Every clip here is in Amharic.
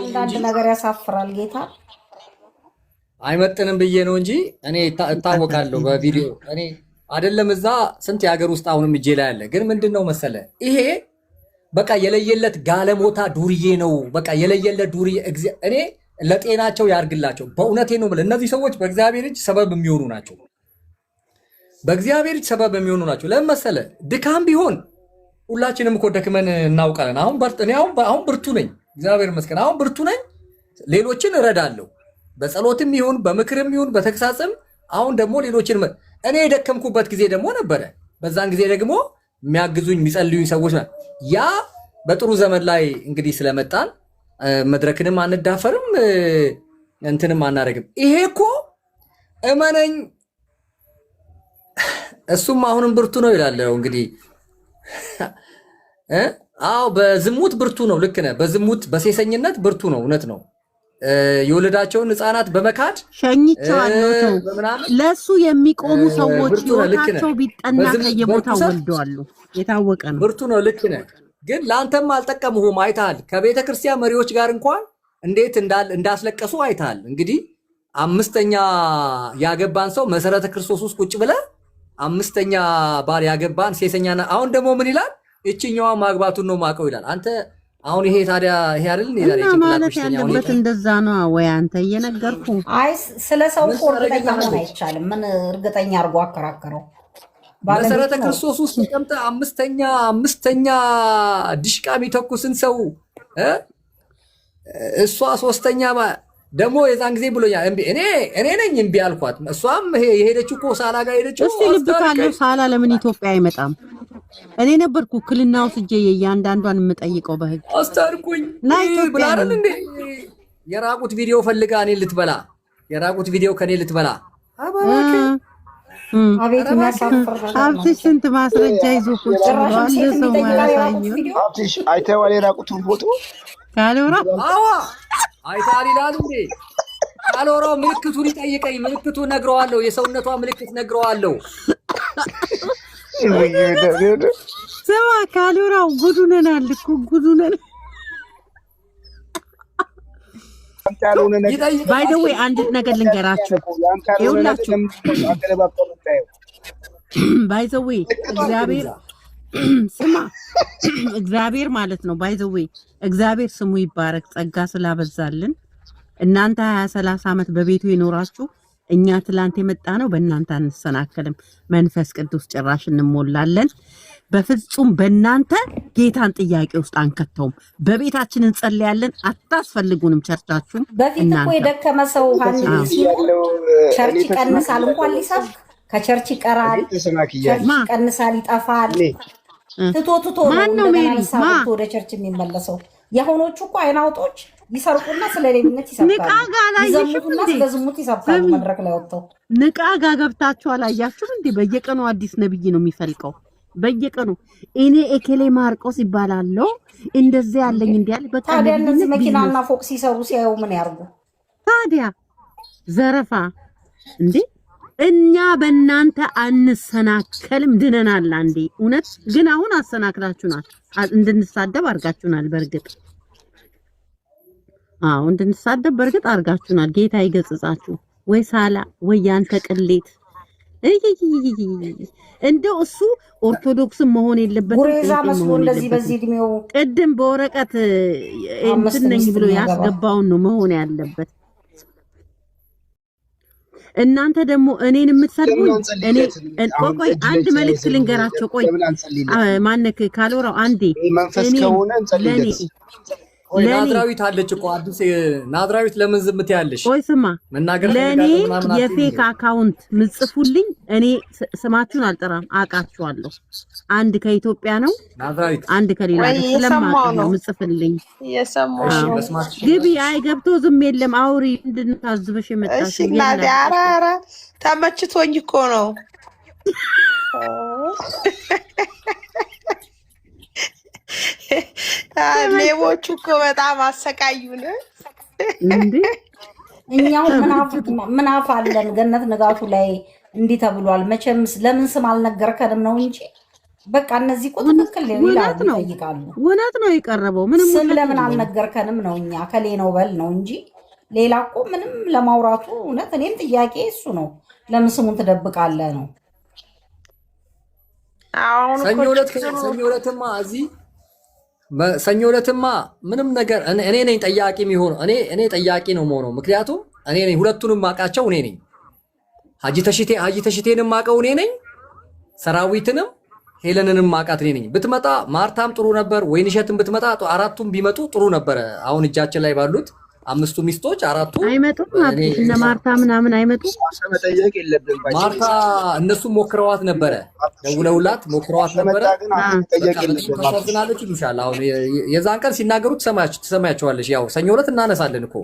አንዳንድ ነገር ያሳፍራል ጌታ አይመጥንም ብዬ ነው እንጂ እኔ እታወቃለሁ በቪዲዮ እኔ አይደለም እዛ ስንት የሀገር ውስጥ አሁንም እጄ ላይ አለ። ግን ምንድነው መሰለ ይሄ በቃ የለየለት ጋለሞታ ዱርዬ ነው። በቃ የለየለት ዱርዬ እኔ ለጤናቸው ያርግላቸው። በእውነቴ ነው የምልህ እነዚህ ሰዎች በእግዚአብሔር እጅ ሰበብ የሚሆኑ ናቸው። በእግዚአብሔር እጅ ሰበብ የሚሆኑ ናቸው። ለምን መሰለ ድካም ቢሆን ሁላችንም እኮ ደክመን እናውቃለን። አሁን ብርቱ ነኝ፣ እግዚአብሔር ይመስገን። አሁን ብርቱ ነኝ፣ ሌሎችን እረዳለሁ በጸሎትም ይሁን በምክርም ይሁን በተግሳጽም። አሁን ደግሞ ሌሎችን እኔ የደከምኩበት ጊዜ ደግሞ ነበረ። በዛን ጊዜ ደግሞ የሚያግዙኝ የሚጸልዩኝ ሰዎች ያ በጥሩ ዘመን ላይ እንግዲህ ስለመጣን መድረክንም አንዳፈርም እንትንም አናደርግም። ይሄ እኮ እመነኝ እሱም አሁንም ብርቱ ነው ይላል። እንግዲህ አዎ በዝሙት ብርቱ ነው። ልክ ነህ። በዝሙት በሴሰኝነት ብርቱ ነው። እውነት ነው። የወለዳቸውን ህፃናት በመካድ ሸኝቻለሁ። ለሱ የሚቆሙ ሰዎች ህይወታቸው ቢጠና ከየቦታው ወልደዋሉ። የታወቀ ነው። ብርቱ ነው። ልክ ነህ። ግን ለአንተም አልጠቀሙህም። አይተሃል። ከቤተ ክርስቲያን መሪዎች ጋር እንኳን እንዴት እንዳስለቀሱ አይተሃል። እንግዲህ አምስተኛ ያገባን ሰው መሰረተ ክርስቶስ ውስጥ ቁጭ ብለህ አምስተኛ ባል ያገባን ሴሰኛ። አሁን ደግሞ ምን ይላል? እቺኛዋ ማግባቱን ነው ማቀው ይላል። አንተ አሁን ይሄ ታዲያ ይሄ አይደል እና ማለት ያለበት እንደዛ ነው ወይ? አንተ እየነገርኩ አይ ስለ ሰው እርግጠኛ መሆን አይቻልም። ምን እርግጠኛ አድርጎ አከራከረው? መሰረተ ክርስቶስ ውስጥ ተቀምጠ አምስተኛ ዲሽቃ የሚተኩስን ሰው እሷ ሶስተኛ ደግሞ የዛን ጊዜ ብሎኛል። እኔ ነኝ እምቢ አልኳት። እሷም የሄደችው እኮ ሳላ ጋር ሄደችው። እስቲ ልብ ካለው ሳላ ለምን ኢትዮጵያ አይመጣም? እኔ ነበርኩ ክልና ውስጄ የእያንዳንዷን የምጠይቀው በህግ አስታርቁኝ ብላለን እንዴ። የራቁት ቪዲዮ ፈልጋ እኔ ልትበላ የራቁት ቪዲዮ ከኔ ልትበላ አቤት የሚያሳፍር ሀብትሽ ስንት ማስረጃ ይዞ ቁጭ ብሏል። ሰው ማያሳየው ሀብትሽ አይተኸዋል? የራቁቱን ፎቶ ካሎራ አይተሃል ይላል እንዴ? ካሎራው ምልክቱን ይጠይቀኝ። ምልክቱ ነግረዋለሁ። የሰውነቷ ምልክት ነግረዋለሁ። ስማ ካሎራው ጉዱነናል እኮ ጉዱነን። ባይ ዘ ዌይ አንድ ነገር ልንገራችሁ። ይኸውላችሁ ባይ ዘ ዌይ እግዚአብሔር ስማ እግዚአብሔር ማለት ነው። ባይ ዘ ዌይ እግዚአብሔር ስሙ ይባረክ ጸጋ ስላበዛልን። እናንተ 20-30 ዓመት በቤቱ የኖራችሁ እኛ ትላንት የመጣ ነው በእናንተ አንሰናከልም። መንፈስ ቅዱስ ጭራሽ እንሞላለን። በፍጹም በእናንተ ጌታን ጥያቄ ውስጥ አንከተውም። በቤታችን እንጸልያለን። አታስፈልጉንም። ቸርቻችሁም በፊት እኮ የደከመ ሰው ቸርች ይቀንሳል እንኳን ሊሰብክ ከቸርች ይቀራል። ቸርች ይቀንሳል፣ ይጠፋል። ትቶ ነው ወደ ቸርች የሚመለሰው። የሆኖቹ እኮ አይናውጦች ይሰርቁና ስለሌብነት ይሰብካሉ። ይዘሙቱና ስለዝሙት ይሰብካሉ። መድረክ ላይ ወጥተው ንቃጋ ገብታችሁ አላያችሁም እንዴ? በየቀኑ አዲስ ነብይ ነው የሚፈልቀው። በየቀኑ እኔ ኤኬሌ ማርቆስ ይባላልው እንደዚህ ያለኝ እንዲያል በቃ ታዲያ እነዚህ መኪናና ፎቅ ሲሰሩ ሲያዩ ምን ያርጉ ታዲያ? ዘረፋ እንዴ! እኛ በእናንተ አንሰናከልም፣ ድነናል። አንዴ እውነት ግን አሁን አሰናክላችሁናል። እንድንሳደብ አርጋችሁናል። በርግጥ እንድንሳደብ በርግጥ አርጋችሁናል። ጌታ ይገጽጻችሁ። ወይ ሳላ ወይ ያንተ ቅሌት እንደው እሱ ኦርቶዶክስም መሆን የለበትም። ጉሬዛ መስሎ እንደዚህ በዚህ እድሜው ቅድም በወረቀት እንትን ነኝ ብሎ ያስገባውን ነው መሆን ያለበት። እናንተ ደግሞ እኔን የምትሰድቡኝ ቆይ አንድ መልእክት ልንገራቸው። ቆይ ማነክ ካሎራው አንዴ መንፈስ ከሆነ እንጸልይለት። ናዝራዊት አለች እኮ አዲስ ናዝራዊት። ለምን ዝም ትያለሽ? ቆይ ስማ፣ ለኔ የፌክ አካውንት ምጽፉልኝ። እኔ ስማችሁን አልጠራም፣ አውቃችኋለሁ። አንድ ከኢትዮጵያ ነው፣ አንድ ከሌላ ስለማውቅ ነው ምጽፍልኝ። ግቢ። አይ ገብቶ ዝም የለም። አውሪ። ምንድን ነው ታዝበሽ የመጣሽ? ኧረ ተመችቶኝ እኮ ነው። ሌቦቹ እኮ በጣም አሰቃዩን እንዴ! እኛው ምን አፍ አለን? ገነት ንጋቱ ላይ እንዲህ ተብሏል። መቼም ለምን ስም አልነገርከንም ነው እንጂ በቃ እነዚህ እኮ ትክክል ይላሉ ይጠይቃሉ። እውነት ነው የቀረበው። ምንም ስም ለምን አልነገርከንም ነው እኛ ከሌ ነው በል ነው እንጂ ሌላ እኮ ምንም ለማውራቱ እውነት እኔም ጥያቄ እሱ ነው። ለምን ስሙን ትደብቃለህ ነው። ሰኞ ዕለትማ ምንም ነገር እኔ ነኝ ጠያቂ የሚሆነው እኔ ጠያቂ ነው የምሆነው። ምክንያቱም እኔ ነኝ ሁለቱንም ማውቃቸው እኔ ነኝ። ሀጂ ተሽቴንም ማውቀው እኔ ነኝ። ሰራዊትንም ሄለንንም ማውቃት እኔ ነኝ። ብትመጣ ማርታም ጥሩ ነበር፣ ወይንሸትም ብትመጣ አራቱም ቢመጡ ጥሩ ነበረ። አሁን እጃችን ላይ ባሉት 5 ሚስቶች 4ቱ አይመጡም። እነ ማርታ ምናምን አይመጡም። መጠየቅ የለብንም። ማርታ እነሱም ሞክረዋት ነበረ፣ ደውለውላት ሞክረዋት ነበረ። ተሰርዝናለች ይሉሻል። አሁን የዛን ቀን ሲናገሩ ትሰማያቸዋለሽ። ያው ሰኞ ዕለት እናነሳለን እኮ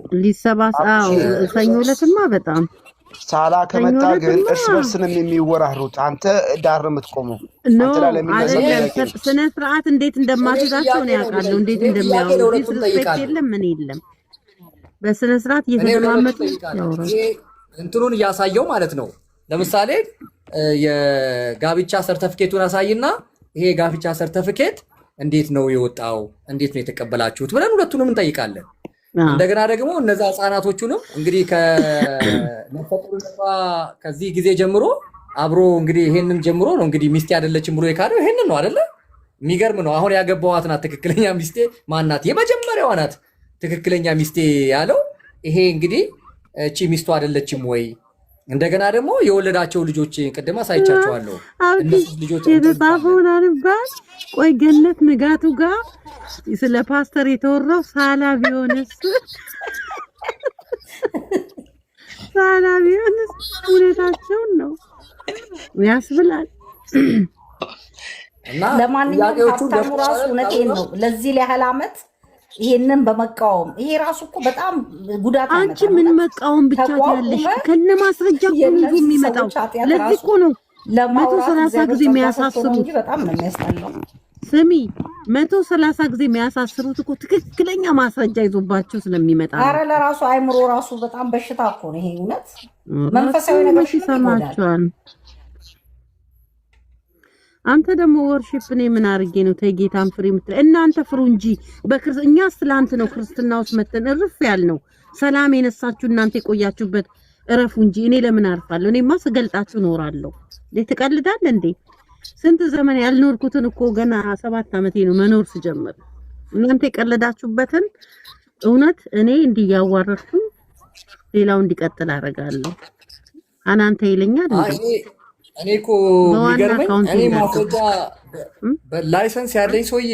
ሰኞ ዕለትማ በጣም ሳላ ከመጣ ግን እርስ በርስንም የሚወራሩት አንተ ዳር የምትቆመው ስነ ስርዓት እንዴት እንደማትይዛቸው ነው ያውቃለሁ። እንዴት እንደሚያወሩ ዲስሪስፔክት የለም ምን የለም። በስነ ስርዓት እየተደማመጡ ያወራሉ። እንትኑን እያሳየው ማለት ነው። ለምሳሌ የጋብቻ ሰርተፊኬቱን አሳይና ይሄ የጋብቻ ሰርተፊኬት እንዴት ነው የወጣው? እንዴት ነው የተቀበላችሁት? ብለን ሁለቱንም እንጠይቃለን። እንደገና ደግሞ እነዛ ህፃናቶቹንም እንግዲህ ከዚህ ጊዜ ጀምሮ አብሮ እንግዲህ ይሄንን ጀምሮ ነው እንግዲህ ሚስቴ አይደለችም ብሎ የካደው ይሄንን ነው አይደለ? የሚገርም ነው። አሁን ያገባዋት ናት ትክክለኛ ሚስቴ ማናት? የመጀመሪያዋ ናት ትክክለኛ ሚስቴ ያለው ይሄ እንግዲህ እቺ ሚስቱ አይደለችም ወይ? እንደገና ደግሞ የወለዳቸው ልጆች ቅድም አሳይቻቸዋለሁ። እነሱ ልጆች የተጻፈውን አንባል። ቆይ ገነት ንጋቱ ጋር ስለ ፓስተር የተወራው ሳላ ቢሆንስ እውነታቸውን ነው ያስብላል። እና ለማንኛውም ሀብታሙ ራሱ እውነቴን ነው ለዚህ ያህል ዓመት ይሄንን በመቃወም ይሄ ራሱ እኮ በጣም ጉዳት ነው። አንቺ ምን መቃወም ብቻ ያለሽ ከነ ማስረጃ ነው የሚመጣው። ለዚህ እኮ ነው 130 ጊዜ የሚያሳስሩት። በጣም ነው የሚያስጠላው። ስሚ 130 ጊዜ የሚያሳስሩት እኮ ትክክለኛ ማስረጃ ይዞባቸው ስለሚመጣ ነው። ኧረ ለራሱ አይምሮ ራሱ በጣም በሽታ እኮ ነው ይሄ። እውነት መንፈሳዊ ነገር ይሰማቸዋል። አንተ ደግሞ ወርሺፕ እኔ ምን አድርጌ ነው ተጌታን ፍሪ የምትለው? እናንተ ፍሩ እንጂ እኛ ስላንት ነው ክርስትና ውስጥ መተን እርፍ ያልነው። ሰላም የነሳችሁ እናንተ የቆያችሁበት እረፉ እንጂ እኔ ለምን አርፋለሁ? እኔማ ስገልጣችሁ እኖራለሁ። ትቀልዳለህ እንዴ? ስንት ዘመን ያልኖርኩትን እኮ ገና 7 ዓመቴ ነው መኖር ስጀምር። እናንተ የቀለዳችሁበትን እውነት እኔ እንዲያዋረድኩኝ ሌላው እንዲቀጥል አደርጋለሁ። አናንተ ይለኛል እንዴ? እኔ እኮ የሚገርመኝ እኔ ማስረጃ ላይሰንስ ያለኝ ሰውዬ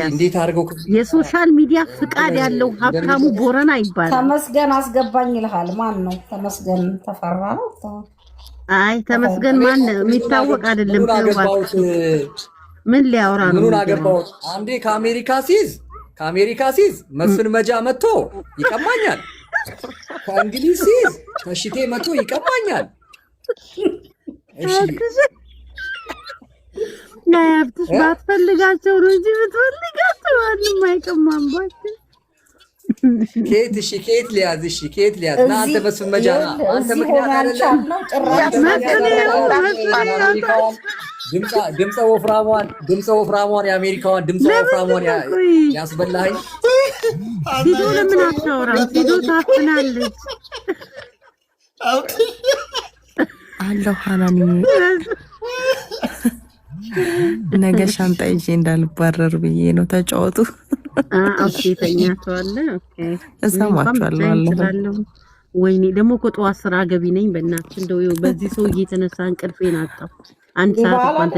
እንዴት አድርገው የሶሻል ሚዲያ ፍቃድ ያለው ሀብታሙ ቦረና ይባላል። ተመስገን አስገባኝ ይልሃል። ማን ነው ተመስገን? ተፈራ ነው? አይ ተመስገን ማን የሚታወቅ አይደለም። ምን ሊያወራ ነው? ምኑን አገባሁት? አንዴ ከአሜሪካ ሲዝ መስፍን መጃ መጥቶ ይቀማኛል። ከእንግሊዝ ሲዝ ከሽቴ መጥቶ ይቀማኛል። ናያብትሽ ባትፈልጋቸው ነው እንጂ ብትፈልጋቸው ማንም አይቀማምባቸው። ኬት ሊያዝ እና አንተ መስፍን መጃና አንተ ምክንያት አይደለም። ድምፀ ወፍራሟን የአሜሪካዋን ድምፀ ወፍራሟን ያስበላኸኝ። ፊዶ ለምን አታወራም? ፊዶ ታፍናለች አለው ሐናኒ ነገ ሻንጣ ይዤ እንዳልባረር ብዬ ነው። ተጫወቱ። ኦኬ ተኛቷል። ኦኬ እሰማችኋለሁ። ወይኔ ደግሞ እኮ ጠዋት ስራ ገቢ ነኝ። በእናትሽ እንደው በዚህ ሰውዬ የተነሳ እንቅልፌን አጣሁ። አንድ ሰዓት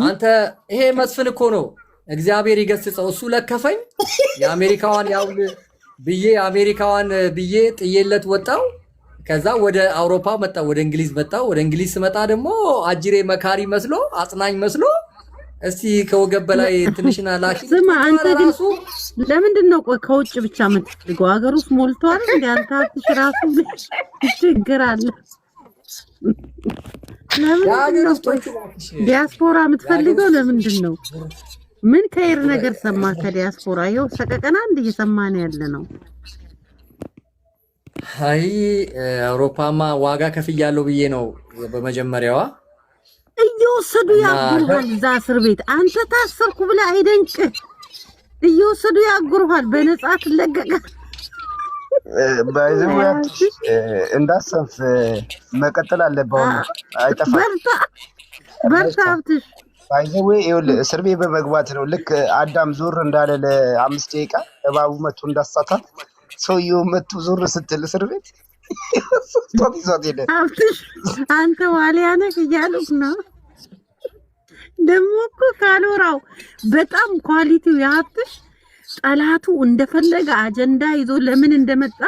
አንተ ይሄ መስፍን እኮ ነው። እግዚአብሔር ይገስጸው። እሱ ለከፈኝ። የአሜሪካዋን ያውል ብዬ ጥዬለት ወጣው። ከዛ ወደ አውሮፓ መጣ፣ ወደ እንግሊዝ መጣ። ወደ እንግሊዝ ስመጣ ደግሞ አጅሬ መካሪ መስሎ አጽናኝ መስሎ እስቲ ከወገብ በላይ ትንሽና ላኪ። ስማ አንተ ግን ለምንድን ነው ከውጭ ብቻ የምትፈልገው? ሀገር ውስጥ ሞልቷል እንዴ? አንተ አትሽ ራሱ ችግር አለ። ለምን ነው ዲያስፖራ የምትፈልገው? ለምንድን ነው? ምን ከይር ነገር ሰማ ከዲያስፖራ? ይኸው ሰቀቀና እንደ እየሰማን ያለ ነው። አይ አውሮፓማ ዋጋ ከፍያለሁ ብዬ ነው በመጀመሪያዋ። እየወሰዱ ያጉሩሃል እዛ እስር ቤት። አንተ ታሰርኩ ብለህ አይደንቅህ። እየወሰዱ ያጉሩሃል፣ በነፃ ትለቀቃለህ። ባይዘው እንዳሰንፍ መቀጠል አለበት። አይጠፋም። በርታ ሀብትሽ። ባይዘው እስር ቤት በመግባት ነው። ልክ አዳም ዞር እንዳለ ለ5 ደቂቃ እባቡ መቶ እንዳሳታት ሰውየው መቶ ዞር ስትል እስር ቤት ሀብትሽ አንተ ዋልያ ነህ እያሉህ ነው። ደግሞ እኮ ካሎራው በጣም ኳሊቲው የሀብትሽ ጠላቱ እንደፈለገ አጀንዳ ይዞ ለምን እንደመጣ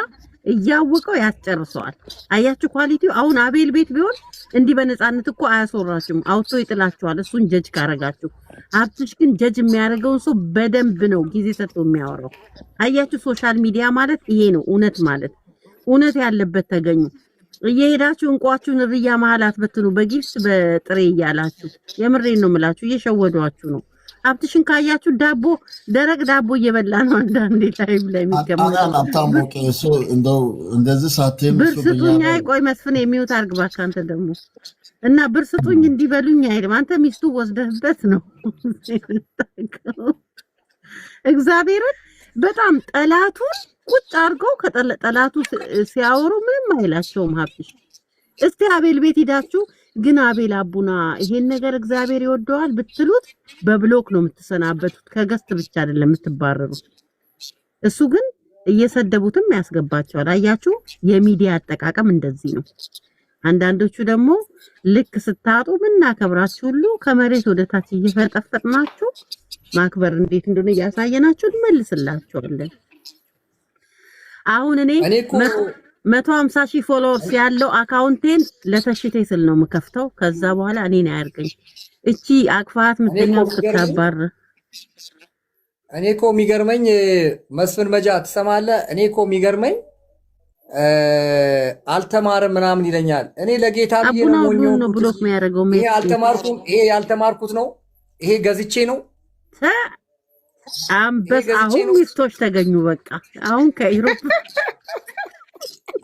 እያወቀው ያስጨርሰዋል። አያችሁ ኳሊቲው። አሁን አቤል ቤት ቢሆን እንዲህ በነፃነት እኮ አያስወራችሁም፣ አውጥቶ ይጥላችኋል። እሱን ጀጅ ካረጋችሁ። ሀብትሽ ግን ጀጅ የሚያደርገውን ሰው በደንብ ነው ጊዜ ሰጥቶ የሚያወራው። አያችሁ ሶሻል ሚዲያ ማለት ይሄ ነው። እውነት ማለት እውነት ያለበት ተገኙ። እየሄዳችሁ እንቋችሁን እርያ መሀል አትበትኑ፣ በጊፍት በጥሬ እያላችሁ። የምሬን ነው የምላችሁ፣ እየሸወዷችሁ ነው። ሀብትሽን ካያችሁ ዳቦ ደረቅ ዳቦ እየበላ ነው። አንዳንዴ ላይቭ ላይ ብር ስጡኝ። አይ ቆይ መስፍን የሚውት አርግ እባክህ አንተ ደግሞ እና ብር ስጡኝ እንዲበሉኝ አይልም። አንተ ሚስቱ ወስደህበት ነው። እግዚአብሔርን በጣም ጠላቱን ቁጭ አድርገው ከጠላቱ ሲያወሩ ምንም አይላቸውም። ሀብትሽ እስቲ አቤል ቤት ሂዳችሁ ግን አቤል አቡና ይሄን ነገር እግዚአብሔር ይወደዋል ብትሉት በብሎክ ነው የምትሰናበቱት። ከገስት ብቻ አይደለም የምትባረሩት። እሱ ግን እየሰደቡትም ያስገባቸዋል። አያችሁ የሚዲያ አጠቃቀም እንደዚህ ነው። አንዳንዶቹ ደግሞ ልክ ስታጡ ምናከብራችሁ ሁሉ ከመሬት ወደ ታች እየፈጠፈጥናችሁ ማክበር እንዴት እንደሆነ እያሳየናችሁ እንመልስላችኋለን። አሁን እኔ 150,000 ፎሎወርስ ያለው አካውንቴን ለተሽቴ ስል ነው የምከፍተው። ከዛ በኋላ እኔን አያርገኝ። እቺ አቅፋት ምትኛው ስታባር እኔ እኮ የሚገርመኝ መስፍን መጃ ትሰማለህ? እኔ እኮ የሚገርመኝ አልተማረም ምናምን ይለኛል። እኔ ለጌታ ብዬ ነው ሞኞ ነው ብሎክ የሚያደርገው። ይሄ አልተማርኩም፣ ይሄ ያልተማርኩት ነው፣ ይሄ ገዝቼ ነው። አንበስ አሁን ሚስቶች ተገኙ። በቃ አሁን ከኢሮፕ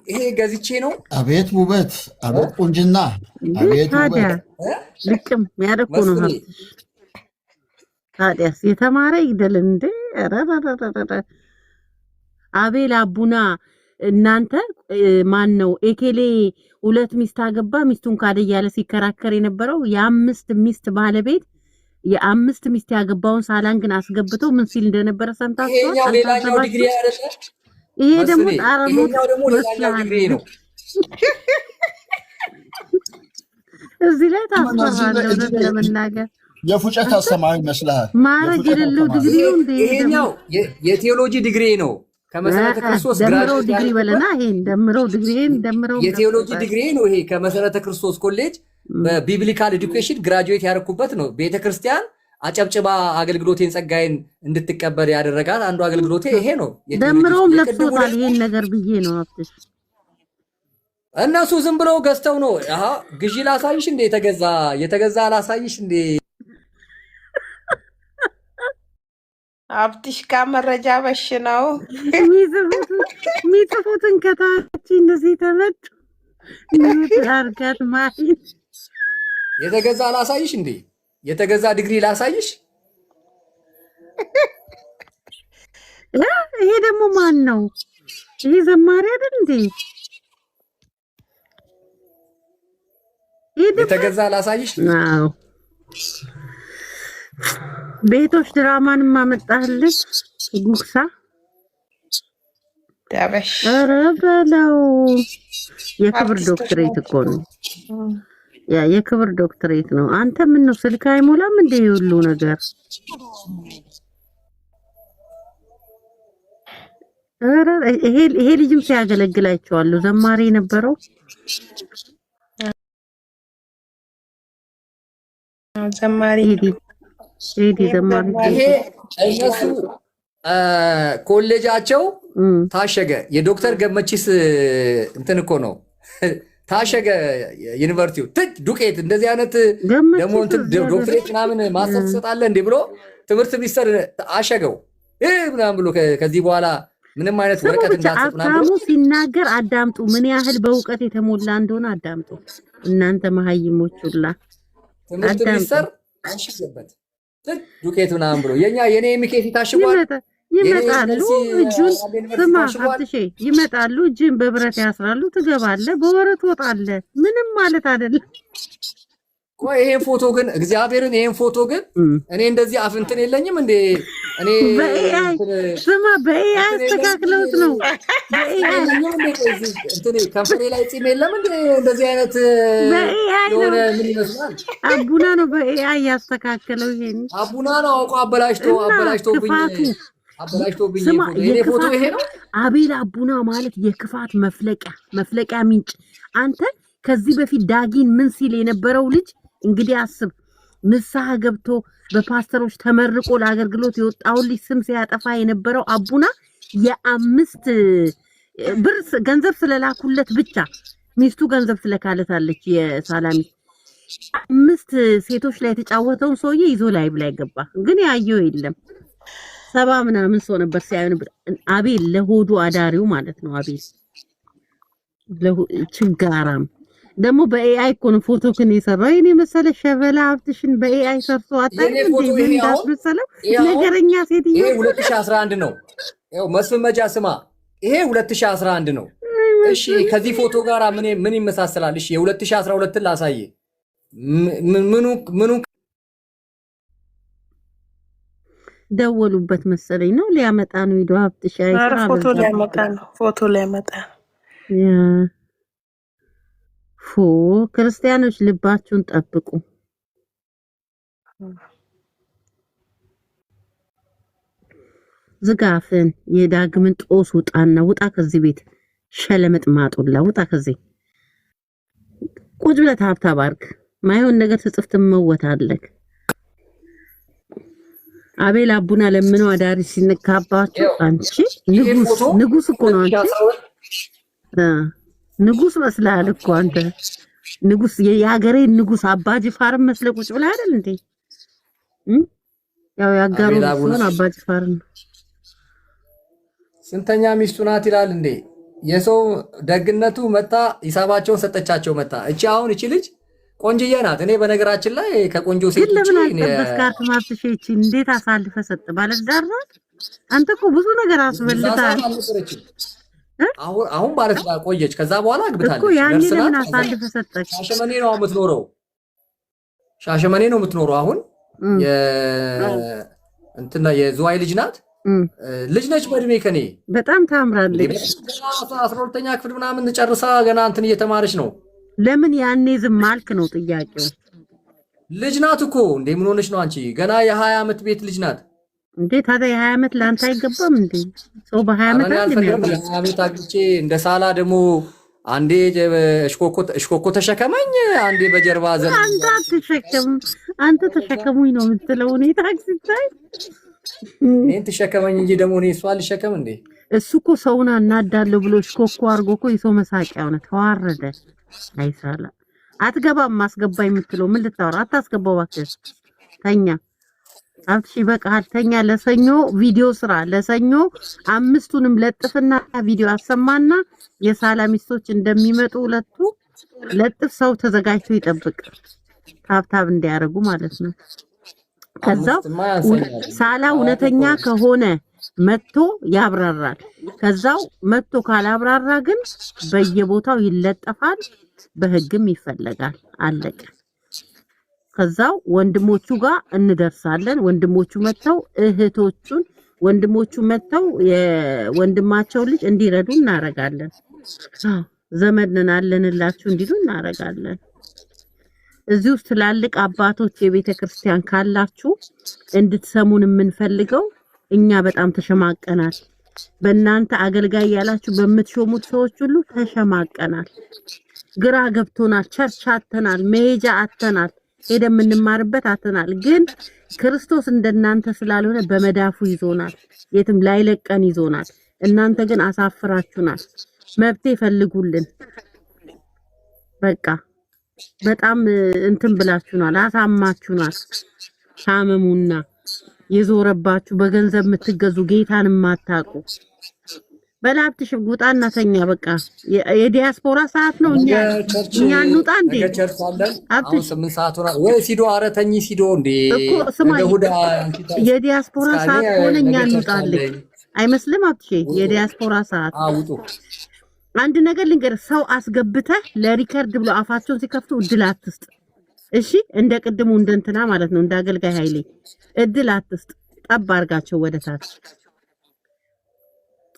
ይሄ ገዝቼ ነው። አቤት ውበት፣ አቤት ቁንጅና፣ አቤት ውበት። ልቅም ያደረኩ ነው። ታዲያስ የተማረ ይግደል እንዴ? አቤል አቡና እናንተ ማን ነው ኤኬሌ 2 ሚስት አገባ ሚስቱን ካደ እያለ ሲከራከር የነበረው የ5 ሚስት ባለቤት የ5 ሚስት ያገባውን ሳላን ግን አስገብተው ምን ሲል እንደነበረ ሰምታችኋል? ይሄኛው ሌላኛው ዲግሪ አይደለ? ይሄ ደግሞ ጣራሙ ሌላኛው ዲግሪ ነው። እዚህ ላይ ታስፈራለህ ለመናገር የፉጨት አስተማሪ ይመስላል። ማረግ የሌለው ዲግሪ ነው እንዴ? ይሄኛው የቴዎሎጂ ዲግሪ ነው። ከመሰረተ ክርስቶስ ደምረው ዲግሪ በለና ይሄን ደምረው ዲግሪን ደምረው የቴዎሎጂ ዲግሪ ነው። ይሄ ከመሰረተ ክርስቶስ ኮሌጅ በቢብሊካል ኤዱኬሽን ግራጁዌት ያደረኩበት ነው። ቤተክርስቲያን አጨብጭባ አገልግሎቴን ጸጋዬን እንድትቀበል ያደረጋት አንዱ አገልግሎቴ ይሄ ነው። ደምረውም ለብሶታል ይሄን ነገር ብዬ ነው አፍሽ እነሱ ዝም ብለው ገዝተው ነው። አሃ ግዢ ላሳይሽ እንዴ? የተገዛ ላሳይሽ እንዴ? አብትሽ ጋር መረጃ በሽ ነው የሚጽፉትን ከታች እንደዚህ ተመጡ አርጋት ማለት የተገዛ ላሳይሽ እንዴ? የተገዛ ዲግሪ ላሳይሽ። ይሄ ደግሞ ማን ነው? ይሄ ዘማሪ አይደል እንዴ? የተገዛ ላሳይሽ። አዎ ቤቶች ድራማን ማመጣልሽ ጉክሳ ዳበሽ ኧረ በለው። የክብር ዶክትሬት እኮ ነው። ያ የክብር ዶክትሬት ነው። አንተ ምን ነው ስልክ አይሞላም እንዴ? ሁሉ ነገር ኧረ ይሄ ልጅም ሲያገለግል አይቼዋለሁ። ዘማሪ የነበረው ዘማሪ ዘማሪ ይሄ እነሱ ኮሌጃቸው ታሸገ። የዶክተር ገመቺስ እንትን እኮ ነው ታሸገ ዩኒቨርሲቲው ዱቄት እንደዚህ አይነት ደግሞ እንትን ዶክትሬት ምናምን ማስተር ትሰጣለህ እንዴ ብሎ ትምህርት ሚኒስተር አሸገው ምናምን ብሎ ከዚህ በኋላ ምንም አይነት ወረቀት እንዳትጽፍ ምናምን ብሎ ሲናገር አዳምጡ። ምን ያህል በእውቀት የተሞላ እንደሆነ አዳምጡ እናንተ መሀይሞች ሁላ። ትምህርት ሚኒስተር አንሽበት ዱቄት ምናምን ብሎ የኔ ሚኬት ታሽጓል። ይመጣሉ እጁን ስማ አትሼ ይመጣሉ እጅን በብረት ያስራሉ። ትገባለህ በወረት ትወጣለህ። ምንም ማለት አይደለም። ቆይ ይሄን ፎቶ ግን እግዚአብሔርን ይሄን ፎቶ ግን እኔ እንደዚህ አፍንትን የለኝም እንዴ? እኔ ስማ በኤአይ አስተካክለውት ነው። በኤአይ እንትን ከንፈሬ ላይ ጺም የለም እንዴ? እንደዚህ አይነት የሆነ ምን ይመስላል? አቡና ነው በኤአይ ያስተካከለው። ይሄን አቡና ነው አውቆ አበላሽቶብኝ ይሄ ፎቶ ይሄ ነው። አቤል አቡና ማለት የክፋት መፍለቂያ ምንጭ። አንተ ከዚህ በፊት ዳጊን ምን ሲል የነበረው ልጅ እንግዲህ አስብ። ንስሐ ገብቶ በፓስተሮች ተመርቆ ለአገልግሎት የወጣውን ልጅ ስም ሲያጠፋ የነበረው አቡና የ5 ብር ገንዘብ ስለላኩለት ብቻ ሚስቱ ገንዘብ ስለካለታለች የሳላሚ 5 ሴቶች ላይ የተጫወተውን ሰውዬ ይዞ ላይ ብላ ገባ። ግን ያየው የለም 70 ምናምን ሰው ነበር ሲያዩ ነበር። አቤል ለሆዱ አዳሪው ማለት ነው። አቤል ችጋራም ደግሞ በኤአይ እኮ ነው ፎቶ ከነ የሰራው። የኔ መሰለ ሸበላ ሀብትሽን በኤአይ ሰርቶ አጣኝ እንዴ? ምን እንዳስመሰለው ነገረኛ ሴትዮ። ይሄ 2011 ነው። ያው መስፍን መጃ ስማ፣ ይሄ 2011 ነው። እሺ ከዚህ ፎቶ ጋር ምን ይመሳሰላል? እሺ የ2012ን ላሳየ። ምኑ ደወሉበት መሰለኝ ነው ሊያመጣ ነው። ሂዶ ሀብትሽ አይሰራ ፎቶ ሊያመጣ ክርስቲያኖች ልባችሁን ጠብቁ። ዝጋፍን የዳግምን ጦስ ውጣ ከዚህ ቤት ሸለመጥ ማጡላ ውጣ ከዚህ ቁጭ ብለህ ሀብታም አድርግ። ማይሆን ነገር ትጽፍ ትመወታለህ። አቤል አቡና ለምነው አዳሪ ሲነካባችሁ አንቺ ንጉስ እኮ ነው። አንቺ ንጉስ መስላል እኮ አንተ ንጉስ የሀገሬ ንጉስ አባጅፋር መስለ ቁጭ ብለህ አይደል እንዴ? ያው ያጋሩ ነው አባጅፋር ነው። ስንተኛ ሚስቱ ናት ይላል እንዴ? የሰው ደግነቱ መጣ ሂሳባቸውን ሰጠቻቸው መጣ። እቺ አሁን እቺ ልጅ ቆንጅዬ ናት። እኔ በነገራችን ላይ ከቆንጆ ሴት ለምን አልጠበስካት? ማጥሽቺ እንዴት አሳልፈ ሰጥ ባለዳር ናት። አንተ እኮ ብዙ ነገር አስበልታል። አሁን ማለት ቆየች። ከዛ በኋላ አግብታለች። እኮ ያኔ ለምን አሳልፈ ሰጠች? ሻሸመኔ ነው የምትኖረው። ሻሸመኔ ነው የምትኖረው። አሁን እንትና የዝዋይ ልጅ ናት። ልጅ ነች በእድሜ ከኔ በጣም ታምራለች። 12ኛ ክፍል ምናምን ጨርሳ ገና እንትን እየተማረች ነው። ለምን ያኔ ዝም አልክ ነው ጥያቄው። ልጅ ናት እኮ እንዴ! ምን ሆነሽ ነው አንቺ? ገና የ20 ዓመት ቤት ልጅ ናት እንዴ! ታዲያ የ20 ዓመት ላንተ አይገባም እንዴ? ሰው በ20 ዓመት ዓመት አግብቼ እንደ ሳላ ደግሞ አንዴ እሽኮኮ ተሸከመኝ፣ አንዴ በጀርባ ዘን አንተ ተሸከሙኝ ነው የምትለው። እኔ ታክሲ ታይ እኔን ተሸከመኝ እንጂ ደግሞ እኔ እሷ ልሸከም እንዴ? እሱ እኮ ሰውን አናዳለሁ ብሎ እሽኮኮ አድርጎ እኮ የሰው መሳቂያ ሆነ። ተዋረደ። አይሳላ አትገባም። ማስገባ የምትለው ምን ልታወራ? አታስገባው እባክህ። ተኛ አብሽ ይበቃል። ተኛ። ለሰኞ ቪዲዮ ስራ። ለሰኞ 5ቱንም ለጥፍና ቪዲዮ አሰማና የሳላ ሚስቶች እንደሚመጡ ሁለቱ ለጥፍ። ሰው ተዘጋጅቶ ይጠብቅ ታብታብ እንዲያደርጉ ማለት ነው። ከዛው ሳላ እውነተኛ ከሆነ መጥቶ ያብራራል። ከዛው መጥቶ ካላብራራ ግን በየቦታው ይለጠፋል፣ በህግም ይፈለጋል። አለቀ። ከዛው ወንድሞቹ ጋር እንደርሳለን። ወንድሞቹ መጥተው የወንድማቸው ልጅ እንዲረዱ እናረጋለን። ዘመድ ነን አለንላችሁ እንዲሉ እናረጋለን። እዚህ ውስጥ ትላልቅ አባቶች የቤተ ክርስቲያን ካላችሁ እንድትሰሙን የምንፈልገው እኛ በጣም ተሸማቀናል። በእናንተ አገልጋይ ያላችሁ በምትሾሙት ሰዎች ሁሉ ተሸማቀናል። ግራ ገብቶናል። ቸርች አተናል፣ መሄጃ አተናል፣ ሄደ የምንማርበት አተናል። ግን ክርስቶስ እንደናንተ ስላልሆነ በመዳፉ ይዞናል፣ የትም ላይለቀን ይዞናል። እናንተ ግን አሳፍራችሁናል። መብቴ ፈልጉልን። በቃ በጣም እንትን ብላችሁናል፣ አሳማችሁናል። ታመሙና የዞረባችሁ በገንዘብ የምትገዙ ጌታን የማታውቁ በላብትሽ ጉጣና ተኛ። በቃ የዲያስፖራ ሰዓት ነው። እኛ እንውጣ እንዴ? ነገ ቸርች አለን። አሁን 8 ሰዓት ሆኗል። ወይ ሲዶ አረተኝ ሲዶ እንዴ እኮ ስማ፣ የዲያስፖራ ሰዓት ሆነ። እኛ እንውጣለን አይመስልም? አብትሽ የዲያስፖራ ሰዓት አውጡ። አንድ ነገር ልንገር፣ ሰው አስገብተህ ለሪከርድ ብሎ አፋቸውን ሲከፍቱ እድል አትስጥ። እሺ፣ እንደ ቅድሙ እንደንትና ማለት ነው፣ እንደ አገልጋይ ኃይሌ እድል አትስጥ። ጠብ አድርጋቸው ወደ ታች።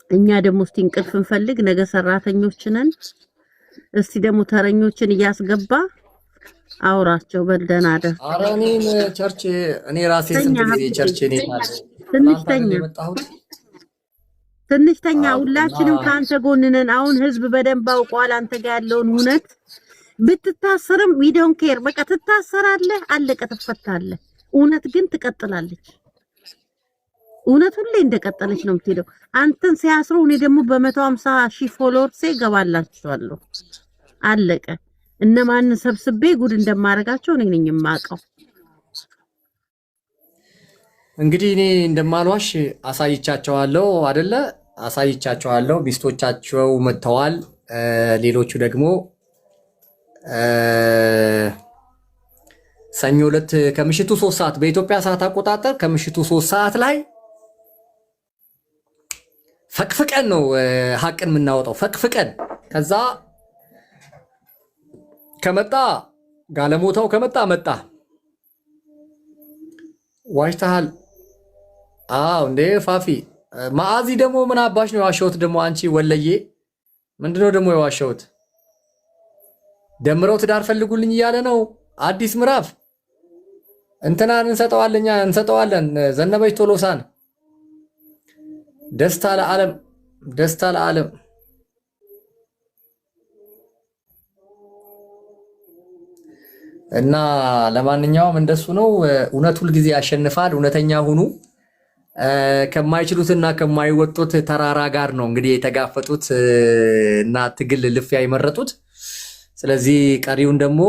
እኛ ደግሞ እስቲ እንቅልፍ እንፈልግ። ነገ ሰራተኞች ነን። እስቲ ደግሞ ተረኞችን እያስገባ አውራቸው። በልደና አይደል? ኧረ እኔም ቸርች እኔ ራሴ ስንት ጊዜ ቸርች እኔ ማለት ትንሽ ተኛ። ሁላችንም ከአንተ ጎን ነን። አሁን ህዝብ በደንብ አውቋል አንተ ጋር ያለውን እውነት። ብትታሰርም ዊ ዶንት ኬር። በቃ ትታሰራለህ፣ አለቀ፣ ትፈታለህ። እውነት ግን ትቀጥላለች። እውነት ሁሌ እንደቀጠለች ነው የምትሄደው። አንተን ሲያስሩ እኔ ደግሞ በ150,000 ፎሎወርስ ገባላችኋለሁ። አለቀ። እነማንን ሰብስቤ ጉድ እንደማረጋቸው እኔ ነኝ የማውቀው። እንግዲህ እኔ እንደማልዋሽ አሳይቻቸዋለሁ አይደለ? አሳይቻቸዋለሁ። ሚስቶቻቸው መጥተዋል። ሌሎቹ ደግሞ ሰኞ ዕለት ከምሽቱ 3 ሰዓት በኢትዮጵያ ሰዓት አቆጣጠር ከምሽቱ 3 ሰዓት ላይ ፈቅፍቀን ነው ሀቅን የምናወጣው። ፈቅፍቀን ከዛ ከመጣ ጋለሞታው ከመጣ መጣ። ዋሽተሃል። አዎ እንዴ ፋፊ ማአዚ ደግሞ ምን አባሽ ነው የዋሸሁት? ደግሞ አንቺ ወለዬ ምንድነው ደግሞ የዋሸሁት? ደምረው ትዳር ፈልጉልኝ እያለ ነው። አዲስ ምዕራፍ እንትናን እንሰጠዋለን። ዘነበች ቶሎሳን ደስታ ለዓለም ደስታ ለዓለም። እና ለማንኛውም እንደሱ ነው። እውነት ሁልጊዜ ያሸንፋል። እውነተኛ ሁኑ። ከማይችሉትና ከማይወጡት ተራራ ጋር ነው እንግዲህ የተጋፈጡት እና ትግል ልፊያ የመረጡት። ስለዚህ ቀሪውን ደግሞ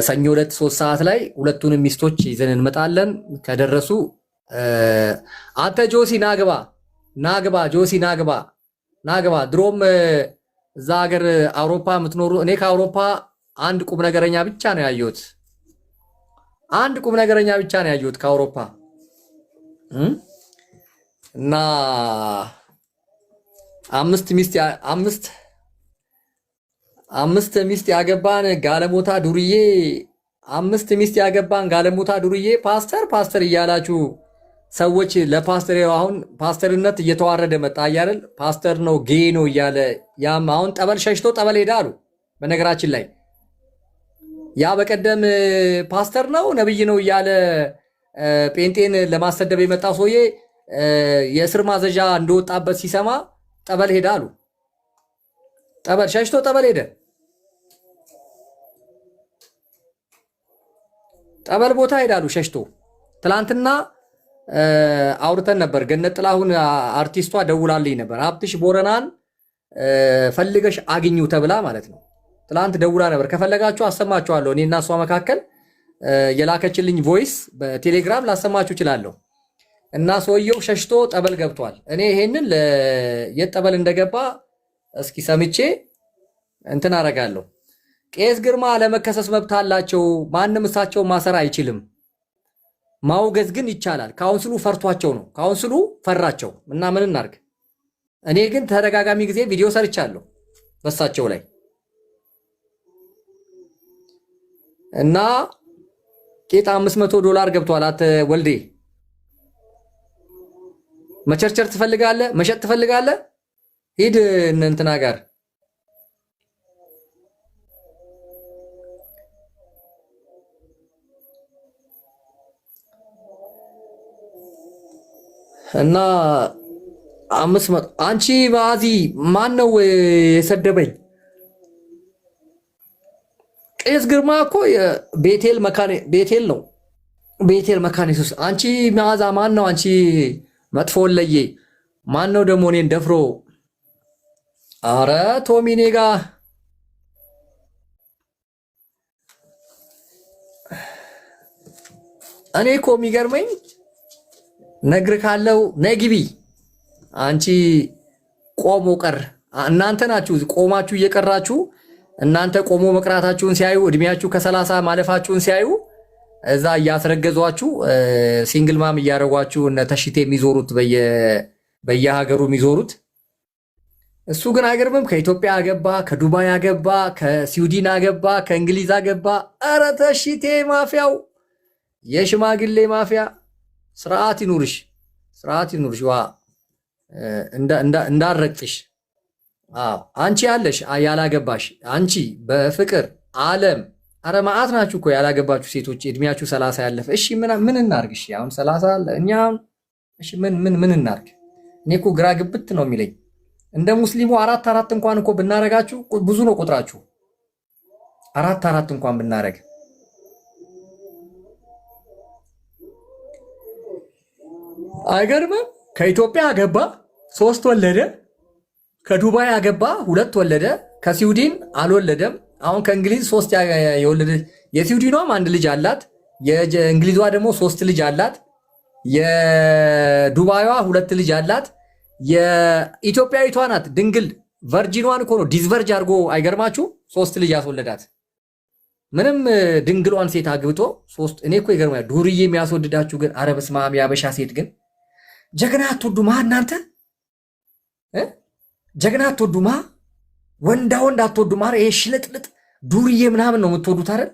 ሰኞ ዕለት 3 ሰዓት ላይ ሁለቱንም ሚስቶች ይዘን እንመጣለን። ከደረሱ አንተ ጆሲ ናግባ ጆሲ ናግባ። ድሮም እዛ ሀገር አውሮፓ የምትኖሩ እኔ ከአውሮፓ አንድ ቁም ነገረኛ ብቻ ነው ያየሁት። አንድ ቁም ነገረኛ ብቻ ነው ያየሁት ከአውሮፓ እና አምስት ሚስት ያገባን ጋለሞታ ዱርዬ 5 ሚስት ያገባን ጋለሞታ ዱርዬ ፓስተር እያላችሁ ሰዎች ለፓስተር አሁን ፓስተርነት እየተዋረደ መጣ አይደል? ፓስተር ነው ጌ ነው እያለ ያም አሁን ጠበል ሸሽቶ ጠበል ሄዳ አሉ። በነገራችን ላይ ያ በቀደም ፓስተር ነው ነብይ ነው እያለ ጴንጤን ለማሰደብ የመጣው ሰውዬ የእስር ማዘዣ እንደወጣበት ሲሰማ ጠበል ሄዳ አሉ። ጠበል ሸሽቶ ጠበል ሄደ። ጠበል ቦታ ሄዳሉ ሸሽቶ። ትላንትና አውርተን ነበር። ገነት ጥላሁን አርቲስቷ ደውላልኝ ነበር። ሀብትሽ ቦረናን ፈልገሽ አግኙ ተብላ ማለት ነው። ትላንት ደውላ ነበር። ከፈለጋችሁ አሰማችኋለሁ። እኔ እና እሷ መካከል የላከችልኝ ቮይስ በቴሌግራም ላሰማችሁ እችላለሁ። እና ሰውየው ሸሽቶ ጠበል ገብቷል። እኔ ይሄንን የት ጠበል እንደገባ እስኪ ሰምቼ እንትን አደርጋለሁ። ቄስ ግርማ ለመከሰስ መብት አላቸው። ማንም እሳቸው ማሰር አይችልም። ማውገዝ ግን ይቻላል። ካውንስሉ ፈርቷቸው ነው። ካውንስሉ ፈራቸው እና ምን እናርግ? እኔ ግን ተደጋጋሚ ጊዜ ቪዲዮ ሰርቻለሁ በሳቸው ላይ እና ቄጣ $500 ገብቷል። አተ ወልዴ መቸርቸር ትፈልጋለህ? መሸጥ ትፈልጋለህ? ሂድ እንትና ጋር እና 500 አንቺ ማዚ ማን ነው የሰደበኝ? ቄስ ግርማ እኮ ቤቴል ነው። ቤቴል መካነ ኢየሱስ። አንቺ መዓዛ ማን ነው? አንቺ መጥፎ ለዬ ማን ነው ደግሞ እኔን ደፍሮ? አረ ቶሚ ኔጋ እኔ እኮ የሚገርመኝ ነግር ካለው ነግቢ አንቺ ቆሞ ቀር እናንተ ናችሁ ቆማችሁ እየቀራችሁ እናንተ ቆሞ መቅራታችሁን ሲያዩ እድሜያችሁ ከ30 ማለፋችሁን ሲያዩ እዛ እያስረገዟችሁ ሲንግል ማም እያረጓችሁ እነ ተሽቴ የሚዞሩት በየሀገሩ የሚዞሩት እሱ ግን አይገርምም። ከኢትዮጵያ አገባ፣ ከዱባይ አገባ፣ ከስዊድን አገባ፣ ከእንግሊዝ አገባ። ኧረ ተሽቴ ማፊያው የሽማግሌ ማፊያ ስርዓት ይኑርሽ፣ ስርዓት ይኑርሽ። ዋ እንዳረቅሽ አንቺ ያለሽ ያላገባሽ አንቺ በፍቅር ዓለም አረ ማአት ናችሁ እኮ ያላገባችሁ ሴቶች እድሜያችሁ 30 ያለፈ። እሺ ምን እናርግ? እሺ አሁን 30 አለ እኛ እሺ ምን እናርግ? እኔ እኮ ግራ ግብት ነው የሚለኝ። እንደ ሙስሊሙ አራት እንኳን እኮ ብናረጋችሁ ብዙ ነው ቁጥራችሁ። አራት እንኳን ብናረግ አይገርምም? ከኢትዮጵያ አገባ 3 ወለደ፣ ከዱባይ አገባ 2 ወለደ፣ ከስዊድን አልወለደም። አሁን ከእንግሊዝ 3 የወለደ የስዊድኗም 1 ልጅ አላት፣ የእንግሊዟ ደግሞ 3 ልጅ አላት፣ የዱባይዋ 2 ልጅ አላት። የኢትዮጵያዊቷ ናት ድንግል ቨርጂኗን እኮ ነው ዲስቨርጅ አድርጎ አይገርማችሁ 3 ልጅ ያስወለዳት። ምንም ድንግሏን ሴት አግብቶ 3 እኔ እኮ ይገርማል። ዱርዬ የሚያስወድዳችሁ ግን አረ በስመ አብ ያበሻ ሴት ግን ጀግና አትወዱማ እናንተ ጀግና አትወዱማ፣ ወንዳ አትወዱማ። ይሄ ሽልጥልጥ ዱርዬ ምናምን ነው የምትወዱት አይደል?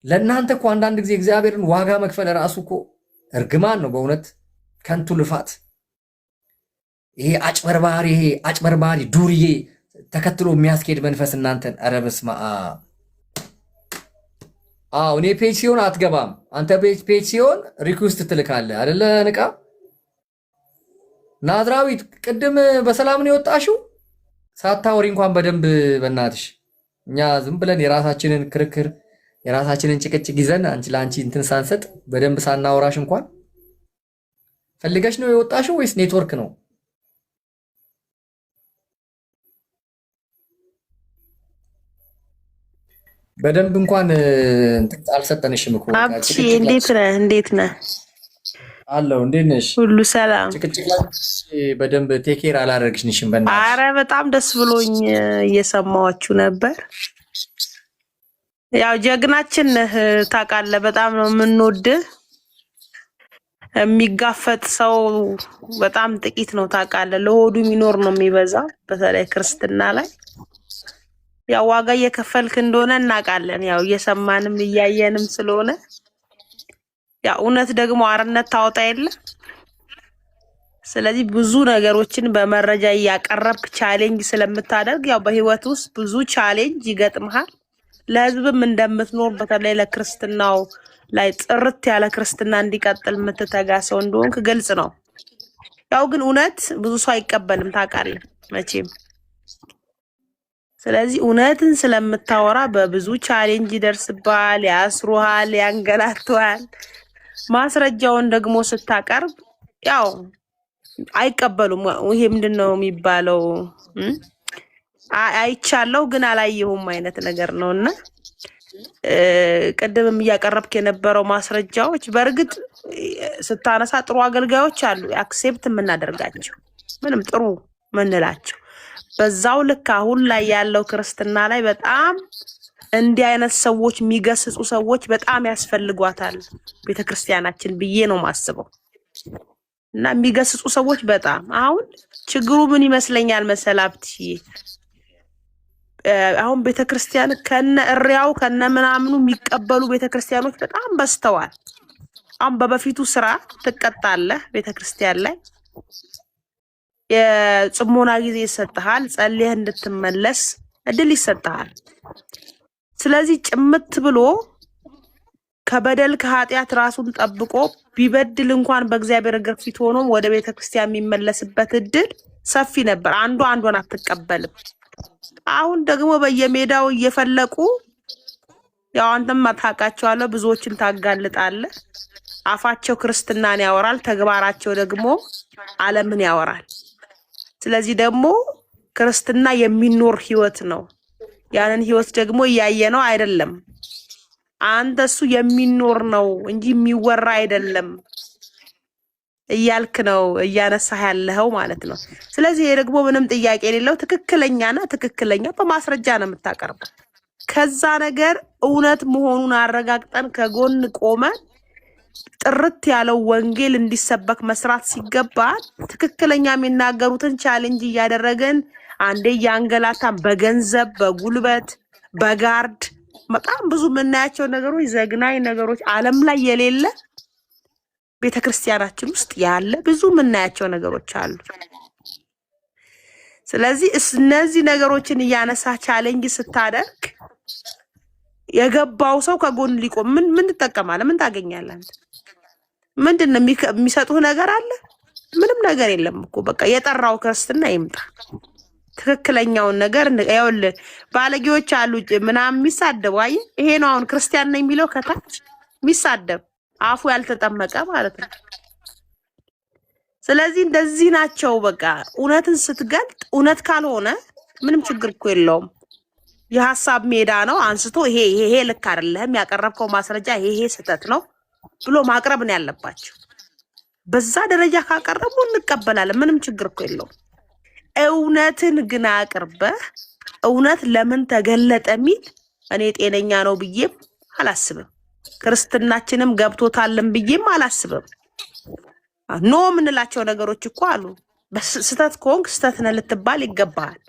ለእናንተ እኮ አንዳንድ ጊዜ እግዚአብሔርን ዋጋ መክፈል ራሱ እኮ እርግማን ነው በእውነት ከንቱ ልፋት። ይሄ አጭበርባሪ ዱርዬ ተከትሎ የሚያስኬድ መንፈስ እናንተን ኧረ በስመ አብ። አዎ እኔ ፔጅ ሲሆን አትገባም አንተ ፔጅ ሲሆን ሪኩዌስት ትልካለህ አይደለ? ንቃ ናዝራዊት ቅድም በሰላም ነው የወጣሽው? ሳታወሪ እንኳን በደንብ በእናትሽ። እኛ ዝም ብለን የራሳችንን ክርክር የራሳችንን ጭቅጭቅ ይዘን ለአንቺ እንትን ሳንሰጥ በደንብ ሳናወራሽ እንኳን ፈልገሽ ነው የወጣሽው ወይስ ኔትወርክ ነው? በደንብ እንኳን አልሰጠንሽም እኮ። አብቺ እንዴት ነህ? አለው እንዴት ነሽ? ሁሉ ሰላም። ጭቅጭቅ በደንብ ቴኬር አላደረግሽኝም። በእናትሽ አረ በጣም ደስ ብሎኝ እየሰማኋችሁ ነበር። ያው ጀግናችን ነህ ታውቃለህ። በጣም ነው የምንወድህ። የሚጋፈጥ ሰው በጣም ጥቂት ነው ታውቃለህ። ለሆዱ የሚኖር ነው የሚበዛው፣ በተለይ ክርስትና ላይ ያው ዋጋ እየከፈልክ እንደሆነ እናውቃለን። ያው እየሰማንም እያየንም ስለሆነ ያው እውነት ደግሞ አርነት ታወጣ የለ። ስለዚህ ብዙ ነገሮችን በመረጃ እያቀረብክ ቻሌንጅ ስለምታደርግ ያው በህይወት ውስጥ ብዙ ቻሌንጅ ይገጥምሃል። ለህዝብም እንደምትኖር በተለይ ለክርስትናው ላይ ጥርት ያለ ክርስትና እንዲቀጥል የምትተጋ ሰው እንደሆንክ ግልጽ ነው። ያው ግን እውነት ብዙ ሰው አይቀበልም ታውቃለህ መቼም። ስለዚህ እውነትን ስለምታወራ በብዙ ቻሌንጅ ይደርስባል፣ ያስሩሃል፣ ያንገላቱሃል። ማስረጃውን ደግሞ ስታቀርብ ያው አይቀበሉም። ይሄ ምንድነው የሚባለው? አይቻለው ግን አላየሁም አይነት ነገር ነውና ቀደምም እያቀረብክ የነበረው ማስረጃዎች በእርግጥ ስታነሳ ጥሩ አገልጋዮች አሉ አክሴፕት የምናደርጋቸው ምንም ጥሩ ምንላቸው። በዛው ልክ አሁን ላይ ያለው ክርስትና ላይ በጣም እንዲህ አይነት ሰዎች የሚገስጹ ሰዎች በጣም ያስፈልጓታል ቤተክርስቲያናችን ብዬ ነው ማስበው። እና የሚገስጹ ሰዎች በጣም አሁን ችግሩ ምን ይመስለኛል መሰላብት አሁን ቤተክርስቲያን ከነ እሪያው ከነ ምናምኑ የሚቀበሉ ቤተክርስቲያኖች በጣም በስተዋል። አሁን በበፊቱ ስራ ትቀጣለህ ቤተክርስቲያን ላይ የጽሞና ጊዜ ይሰጣል፣ ጸልየህ እንድትመለስ እድል ይሰጣል። ስለዚህ ጭምት ብሎ ከበደል ከኃጢአት ራሱን ጠብቆ ቢበድል እንኳን በእግዚአብሔር እግር ፊት ሆኖ ወደ ቤተክርስቲያን የሚመለስበት እድል ሰፊ ነበር። አንዷን አትቀበልም። አሁን ደግሞ በየሜዳው እየፈለቁ ያው አንተም ታውቃቸዋለህ፣ ብዙዎችን ታጋልጣለህ። አፋቸው ክርስትናን ያወራል፣ ተግባራቸው ደግሞ ዓለምን ያወራል። ስለዚህ ደግሞ ክርስትና የሚኖር ህይወት ነው። ያንን ህይወት ደግሞ እያየ ነው አይደለም። አንተ እሱ የሚኖር ነው እንጂ የሚወራ አይደለም። እያልክ ነው እያነሳህ ያለኸው ማለት ነው። ስለዚህ ይሄ ደግሞ ምንም ጥያቄ የሌለው ትክክለኛ በማስረጃ ነው የምታቀርበው። ከዛ ነገር እውነት መሆኑን አረጋግጠን ከጎን ቆመን ጥርት ያለው ወንጌል እንዲሰበክ መስራት ሲገባ ትክክለኛ የሚናገሩትን ቻሌንጅ እያደረገን አንዴ ያንገላታን በገንዘብ በጉልበት በጋርድ በጣም ብዙ የምናያቸው ነገሮች ዘግናኝ ነገሮች ዓለም ላይ የሌለ ቤተክርስቲያናችን ውስጥ ያለ ብዙ የምናያቸው ነገሮች አሉ። ስለዚህ እነዚህ ነገሮችን እያነሳ ቻሌንጅ ስታደርግ የገባው ሰው ከጎን ሊቆም ምን ትጠቀማለህ? ምን ታገኛለህ? ምንድነው የሚሰጡህ ነገር አለ? ምንም ነገር የለም እኮ በቃ የጠራው ክርስትና ይምጣ። ትክክለኛውን ነገር ይኸውልህ፣ ባለጌዎች አሉ ምናምን የሚሳደቡ አየህ፣ ይሄ ነው አሁን ክርስቲያን ነኝ የሚለው ከታች የሚሳደብ አፉ ያልተጠመቀ ማለት ነው። ስለዚህ እንደዚህ ናቸው። በቃ እውነትን ስትገልጥ እውነት ካልሆነ ምንም ችግር እኮ የለውም። የሐሳብ ሜዳ ነው አንስቶ ይሄ ልክ አይደለም ያቀረብከው ማስረጃ ይሄ ስህተት ነው ብሎ ማቅረብ ነው ያለባቸው። በዛ ደረጃ ካቀረቡ እንቀበላለን። ምንም ችግር እኮ የለውም። እውነትን ግን አቅርበህ እውነት ለምን ተገለጠ ሚል እኔ ጤነኛ ነው ብዬም አላስብም። ክርስትናችንም ገብቶታልን ብዬም አላስብም። ኖ የምንላቸው ነገሮች እኮ አሉ። በስተት ከሆንክ ስተት ነህ ልትባል ይገባሃል።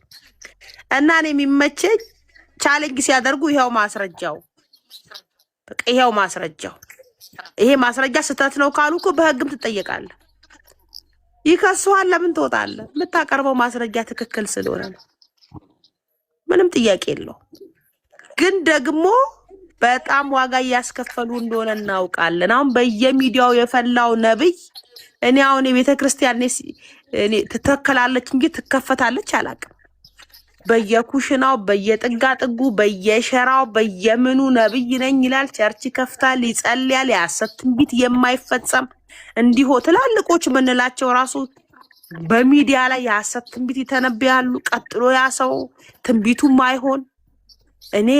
እና እኔ የሚመቸኝ ቻሌንጅ ሲያደርጉ ይሄው ማስረጃው በቃ ይሄው ማስረጃው ይሄ ማስረጃ ስተት ነው ካሉ እኮ በህግም ትጠየቃለህ። ይከሱሃል። ለምን ትወጣለህ? የምታቀርበው ማስረጃ ትክክል ስለሆነ ነው። ምንም ጥያቄ የለው። ግን ደግሞ በጣም ዋጋ እያስከፈሉ እንደሆነ እናውቃለን። አሁን በየሚዲያው የፈላው ነብይ እኔ አሁን የቤተ ክርስቲያን ትተከላለች እንጂ ትከፈታለች አላውቅም። በየኩሽናው በየጥጋ ጥጉ በየሸራው በየምኑ ነብይ ነኝ ይላል። ቸርች ይከፍታል፣ ይጸልያል። የሐሰት ትንቢት የማይፈጸም እንዲሁ ትላልቆች ምንላቸው ራሱ በሚዲያ ላይ የሐሰት ትንቢት ይተነብያሉ። ቀጥሎ ያ ሰው ትንቢቱ ማይሆን እኔ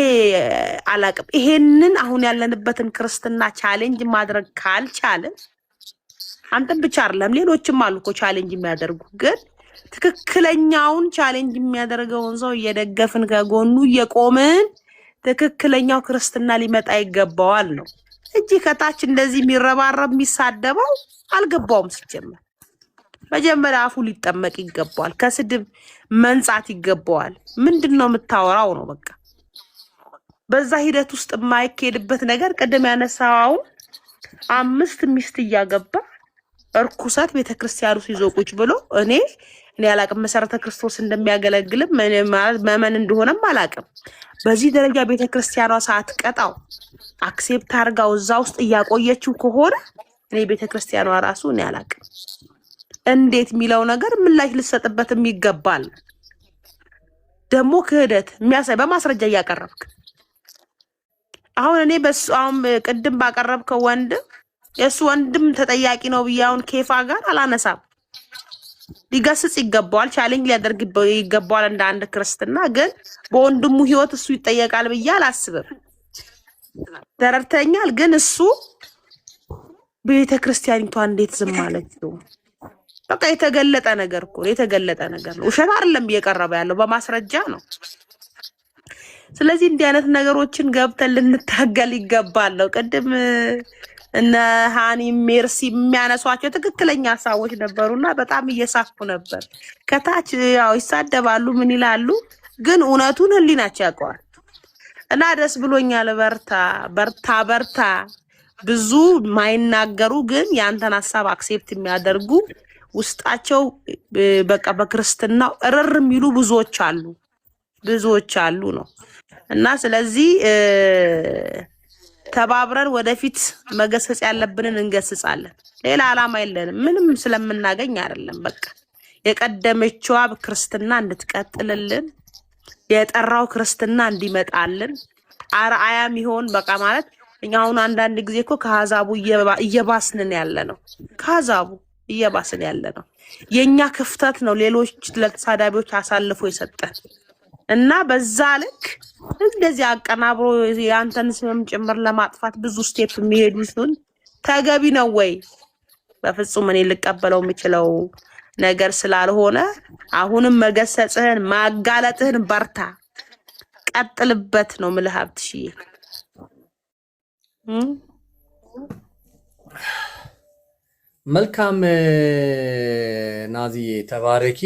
አላቅም። ይሄንን አሁን ያለንበትን ክርስትና ቻሌንጅ ማድረግ ካልቻለን አንተም ብቻ አይደለም ሌሎችም አሉ እኮ ቻሌንጅ የሚያደርጉ። ግን ትክክለኛውን ቻሌንጅ የሚያደርገውን ሰው እየደገፍን ከጎኑ እየቆምን ትክክለኛው ክርስትና ሊመጣ ይገባዋል ነው እንጂ ከታች እንደዚህ የሚረባረብ የሚሳደበው አልገባውም። ሲጀመር መጀመሪያ አፉ ሊጠመቅ ይገባዋል። ከስድብ መንጻት ይገባዋል። ምንድነው የምታወራው ነው በቃ። በዛ ሂደት ውስጥ የማይኬድበት ነገር ቅድም ያነሳው 5 ሚስት እያገባ እርኩሰት ቤተክርስቲያኑ ይዞ ቁጭ ብሎ እኔ አላቅም መሰረተ ክርስቶስ እንደሚያገለግልም መመን እንደሆነም አላቅም። በዚህ ደረጃ ቤተክርስቲያኗ ሳትቀጣው አክሴፕት አድርጋው እዛ ውስጥ እያቆየችው ከሆነ እኔ ቤተክርስቲያኗ ራሱ እኔ አላቅም እንዴት የሚለው ነገር ምላሽ ልሰጥበትም ይገባል። ደግሞ ክህደት የሚያሳይ በማስረጃ እያቀረብክ አሁን እኔ አሁን ቅድም ባቀረብከው ወንድም የሱ ወንድም ተጠያቂ ነው ብያውን ኬፋ ጋር አላነሳም። ሊገስጽ ይገባዋል፣ ቻሌንጅ ሊያደርግ ይገባዋል እንደ አንድ ክርስትና። ግን በወንድሙ ህይወት እሱ ይጠየቃል ብዬ አላስብም። ተረድተኛል። ግን እሱ ቤተክርስቲያኒቷ እንዴት ዝም አለችው? በቃ የተገለጠ ነገር እኮ የተገለጠ ነገር ነው። ውሸት አይደለም እየቀረበ ያለው በማስረጃ ነው። ስለዚህ እንዲህ አይነት ነገሮችን ገብተን ልንታገል ይገባል ነው። ቅድም እነ ሃኒ ሜርሲ የሚያነሷቸው ትክክለኛ ሀሳቦች ነበሩና በጣም እየሳኩ ነበር። ከታች ያው ይሳደባሉ፣ ምን ይላሉ፣ ግን እውነቱን ህሊናቸው ያውቀዋል። እና ደስ ብሎኛል። በርታ። ብዙ ማይናገሩ ግን ያንተን ሀሳብ አክሴፕት የሚያደርጉ ውስጣቸው በቃ በክርስትናው እርር የሚሉ ብዙዎች አሉ ነው። እና ስለዚህ ተባብረን ወደፊት መገሰጽ ያለብንን እንገስጻለን። ሌላ ዓላማ የለንም። ምንም ስለምናገኝ አይደለም። በቃ የቀደመችዋ ክርስትና እንድትቀጥልልን የጠራው ክርስትና እንዲመጣልን አርአያም ይሆን በቃ ማለት እኛ አሁን አንዳንድ ጊዜ እኮ ከአሕዛቡ እየባስንን ያለ ነው። ከአሕዛቡ እየባስን ያለ ነው። የኛ ክፍተት ነው ሌሎች ለተሳዳቢዎች አሳልፎ የሰጠን እና በዛ ልክ እንደዚህ አቀናብሮ ያንተን ስምም ጭምር ለማጥፋት ብዙ ስቴፕ የሚሄዱ ሲሆን ተገቢ ነው ወይ? በፍጹም እኔ ልቀበለው የምችለው ነገር ስላልሆነ አሁንም መገሰጽህን ማጋለጥህን በርታ ቀጥልበት ነው የምልህ ሀብትሽዬ። መልካም ናዚዬ ተባረኪ።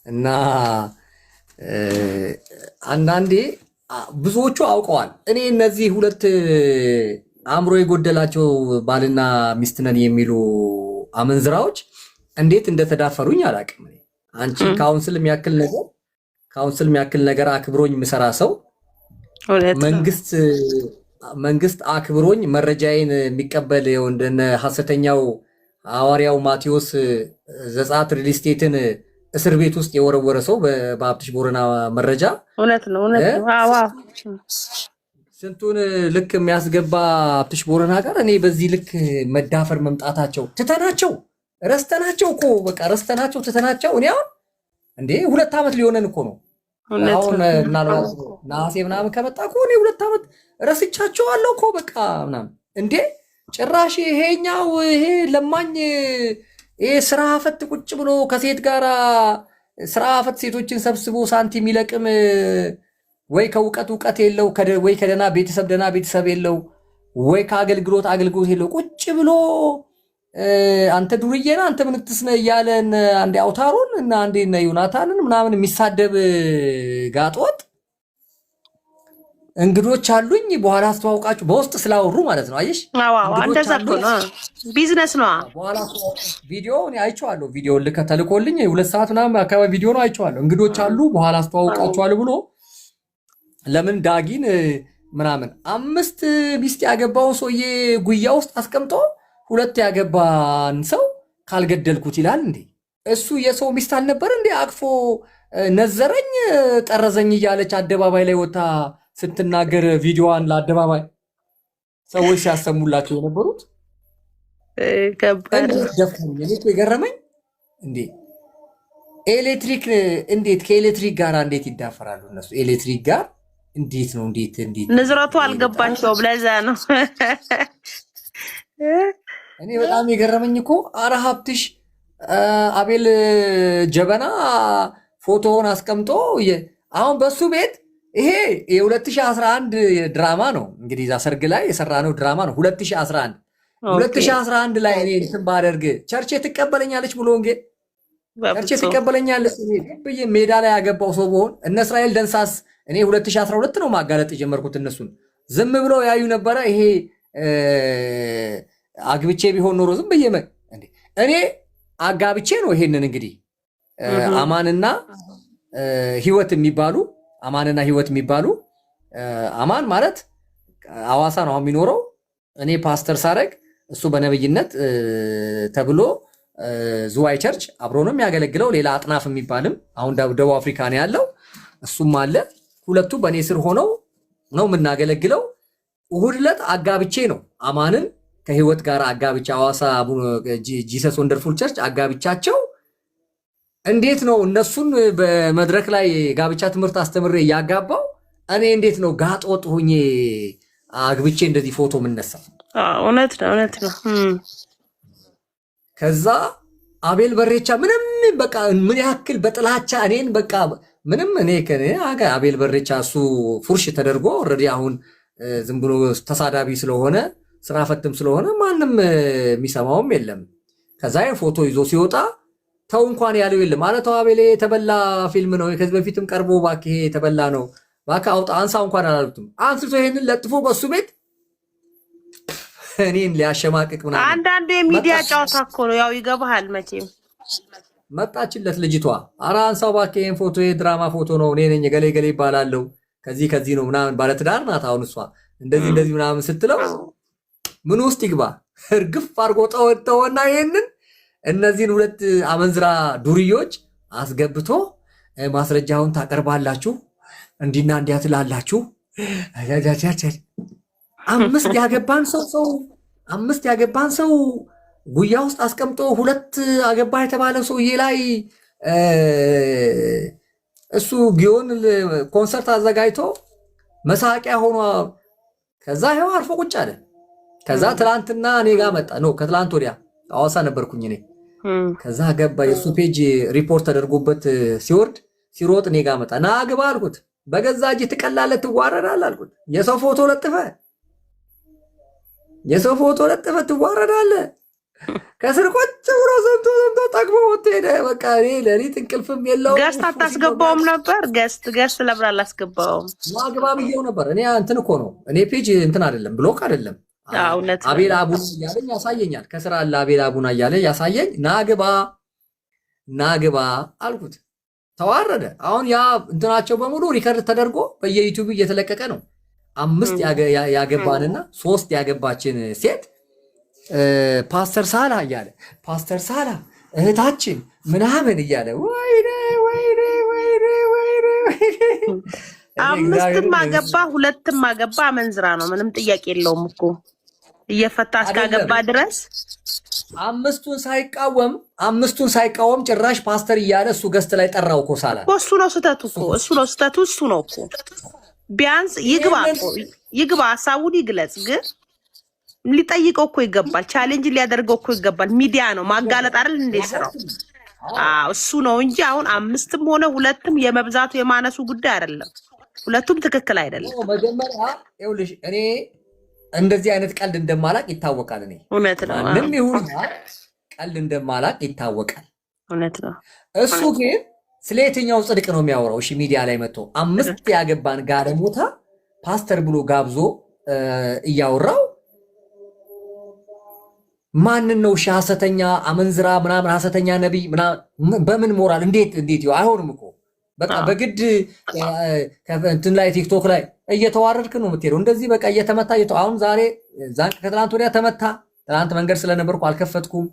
እና አንዳንዴ ብዙዎቹ አውቀዋል። እኔ እነዚህ ሁለት አእምሮ የጎደላቸው ባልና ሚስት ነን የሚሉ አመንዝራዎች እንዴት እንደተዳፈሩኝ አላውቅም። አንቺ ካውንስል የሚያክል ነገር አክብሮኝ ምሰራ ሰው መንግስት አክብሮኝ መረጃዬን የሚቀበል እንደነ ሐሰተኛው ሐዋርያው ማቴዎስ ዘጸአት ሪል ስቴትን እስር ቤት ውስጥ የወረወረ ሰው በሀብትሽ ቦረና መረጃ እውነት ነው። አዎ ስንቱን ልክ የሚያስገባ ሀብትሽ ቦረና ጋር እኔ በዚህ ልክ መዳፈር መምጣታቸው ረስተናቸው እኮ በቃ ረስተናቸው ትተናቸው እኔ አሁን እንዴ 2 ዓመት ሊሆነን እኮ ነው። አሁን ምናልባት ነሐሴ ምናምን ከመጣ እኮ እኔ 2 ዓመት ረስቻቸዋለሁ እኮ በቃ ምናምን እንዴ ጭራሽ ይሄ ለማኝ ይሄ ስራ ፈት ቁጭ ብሎ ከሴት ጋር ስራ ፈት ሴቶችን ሰብስቦ ሳንቲም ይለቅም ወይ ከእውቀት የለው ወይ ከደና ቤተሰብ የለው ወይ ከአገልግሎት የለው ቁጭ ብሎ አንተ ዱርዬና አንተ ምንትስ ነህ እያለን አንዴ አውታሩን እና አንዴ እና ዮናታንን ምናምን የሚሳደብ ጋጦት እንግዶች አሉኝ በኋላ አስተዋውቃችሁ በውስጥ ስላወሩ ማለት ነው። አየሽ እንደዛ እኮ ነው ቢዝነስ ነው። በኋላ ቪዲዮ እኔ አይቼዋለሁ። ቪዲዮ ተልኮልኝ 2 ሰዓት ምናምን አካባቢ ቪዲዮ ነው አይቼዋለሁ። እንግዶች አሉ በኋላ አስተዋውቃችኋል ብሎ ለምን ዳጊን ምናምን 5 ሚስት ያገባውን ሰውዬ ጉያ ውስጥ አስቀምጦ 2 ያገባን ሰው ካልገደልኩት ይላል እንዴ? እሱ የሰው ሚስት አልነበር እንዴ? አቅፎ ነዘረኝ ጠረዘኝ እያለች አደባባይ ላይ ወጣ ስትናገር ቪዲዮዋን ለአደባባይ ሰዎች ሲያሰሙላቸው የነበሩት የገረመኝ እንዴ ኤሌክትሪክ እንዴት ከኤሌክትሪክ ጋር እንዴት ይዳፈራሉ እነሱ? ኤሌክትሪክ ጋር እንዴት ነው እንዴት ንዝረቱ አልገባቸውም። ለዛ ነው እኔ በጣም የገረመኝ እኮ ኧረ ሀብትሽ አቤል ጀበና ፎቶውን አስቀምጦ አሁን በሱ ቤት ይሄ የ2011 ድራማ ነው እንግዲህ እዛ ሰርግ ላይ የሰራነው ድራማ ነው። 2011 ላይ እኔ እንትን ባደርግ ቸርቼ ትቀበለኛለች ብሎ እንጌ ቸርቼ ትቀበለኛለች ብዬ ሜዳ ላይ ያገባው ሰው በሆን እነ እስራኤል ደንሳስ እኔ 2012 ነው ማጋለጥ የጀመርኩት። እነሱን ዝም ብለው ያዩ ነበረ። ይሄ አግብቼ ቢሆን ኖሮ ዝም ብዬ እኔ አጋብቼ ነው ይሄንን እንግዲህ አማንና ህይወት የሚባሉ አማን ማለት አዋሳ ነው የሚኖረው። እኔ ፓስተር ሳረግ እሱ በነብይነት ተብሎ ዝዋይ ቸርች አብሮ ነው የሚያገለግለው። ሌላ አጥናፍ የሚባልም አሁን ደቡብ አፍሪካ ነው ያለው፣ እሱም አለ። ሁለቱ በእኔ ስር ሆነው ነው የምናገለግለው። እሑድ ዕለት አጋብቼ ነው አማንን ከህይወት ጋር አጋብቻ አዋሳ ጂሰስ ወንደርፉል ቸርች አጋብቻቸው። እንዴት ነው እነሱን በመድረክ ላይ ጋብቻ ትምህርት አስተምሬ ያጋባው እኔ እንዴት ነው ጋጥ ወጥ ሆኜ አግብቼ እንደዚህ ፎቶ የምነሳው? እውነት ነው። ከዛ አቤል በሬቻ ምንም በቃ ምን ያክል በጥላቻ እኔን በቃ ምንም እኔ አቤል በሬቻ እሱ ፉርሽ ተደርጎ ኦልሬዲ አሁን ዝም ብሎ ተሳዳቢ ስለሆነ ስራ ፈትም ስለሆነ ማንም የሚሰማውም የለም። ከዛ ፎቶ ይዞ ሲወጣ ተው እንኳን ያለው የለም ማለት አቤል የተበላ ፊልም ነው ከዚህ በፊትም ቀርቦ እባክህ የተበላ ነው እባክህ አውጣ አንሳ እንኳን አላሉትም። አንስቶ ይሄንን ለጥፎ በሱ ቤት እኔን ሊያሸማቅቅ ምናምን አንዳንዱ የሚዲያ ጨዋታ እኮ ነው። ያው ይገባሃል መቼም መጣችለት ልጅቷ። ኧረ አንሳው እባክህ ይሄን ፎቶ የድራማ ፎቶ ነው እኔ ነኝ ገሌ ይባላል ከዚህ ነው ምናምን ባለትዳር ናት። አሁን እሷ እንደዚህ ምናምን ስትለው ምን ውስጥ ይግባ እርግፍ አድርጎ ተወና ይሄንን እነዚህን 2 አመንዝራ ዱርዮች አስገብቶ ማስረጃውን ታቀርባላችሁ እንዲና እንዲያ ትላላችሁ። 5 ያገባን ሰው ጉያ ውስጥ አስቀምጦ 2 አገባ የተባለ ሰውዬ ላይ እሱ ጊዮን ኮንሰርት አዘጋጅቶ መሳቂያ ሆኖ ከዛ ይኸው አርፎ ቁጭ አለ። ከዛ ትላንትና እኔ ጋር መጣ ነው ከትላንት ወዲያ ሐዋሳ ነበርኩኝ እኔ ከዛ ገባ የሱ ፔጅ ሪፖርት ተደርጎበት ሲወርድ ሲሮጥ እኔ ጋር መጣ ና ግባ አልኩት በገዛ እጅ ትቀላለህ ትዋረዳለህ አልኩት የሰው ፎቶ ለጥፈ ትዋረዳለህ ከስር ቁጭ ብሎ ሰምቶ ጠግቦ ወጥቶ ሄደ በቃ እኔ ለሊት እንቅልፍም የለውም ገስት አታስገባውም ነበር ገስት ለምን አላስገባውም ና ግባ ብዬው ነበር እኔ እንትን እኮ ነው እኔ ፔጅ እንትን አይደለም ብሎክ አይደለም አቤል አቡን እያለኝ ያሳየኛል ከስራ አለ አቤል አቡን እያለ ያሳየኝ ናግባ አልኩት ተዋረደ አሁን ያ እንትናቸው በሙሉ ሪከርድ ተደርጎ በየዩቲዩብ እየተለቀቀ ነው 5 ያገባንና 3 ያገባችን ሴት ፓስተር ሳላ እያለ ፓስተር ሳላ እህታችን ምናምን እያለ ወይኔ 5 አገባ 2 አገባ አመንዝራ ነው ምንም ጥያቄ የለውም እኮ እየፈታ እስካገባ ድረስ 5ቱን ሳይቃወም ጭራሽ ፓስተር እያለ እሱ ገስት ላይ ጠራው እኮ ሳላ እሱ ነው ስተቱ እሱ ነው እኮ ቢያንስ ይግባ ሐሳቡን ይግለጽ ግን ሊጠይቀው እኮ ይገባል ቻሌንጅ ሊያደርገው እኮ ይገባል ሚዲያ ነው ማጋለጥ አይደል እንዴ ስራው እሱ ነው እንጂ አሁን 5ም ሆነ 2ም የመብዛቱ የማነሱ ጉዳይ አይደለም ሁለቱም ትክክል አይደለም መጀመሪያ ይኸውልሽ እኔ እንደዚህ አይነት ቀልድ እንደማላቅ ይታወቃል እኔ እውነት ነው ምንም ይሁን ቀልድ እንደማላቅ ይታወቃል እውነት ነው እሱ ግን ስለየትኛው ጽድቅ ነው የሚያወራው እሺ ሚዲያ ላይ መጥቶ 5 ያገባን ጋለሞታ ፓስተር ብሎ ጋብዞ እያወራው ማንን ነው ሐሰተኛ አመንዝራ ምናምን ሐሰተኛ ነብይ ምናምን በምን ሞራል እንዴት አይሆንም እኮ በቃ በግድ እንትን ላይ ቲክቶክ ላይ እየተዋረድክ ነው የምትሄደው እንደዚህ በቃ እየተመታ አሁን ዛሬ ከትላንት ወዲያ ተመታ ትላንት መንገድ ስለነበርኩ አልከፈትኩም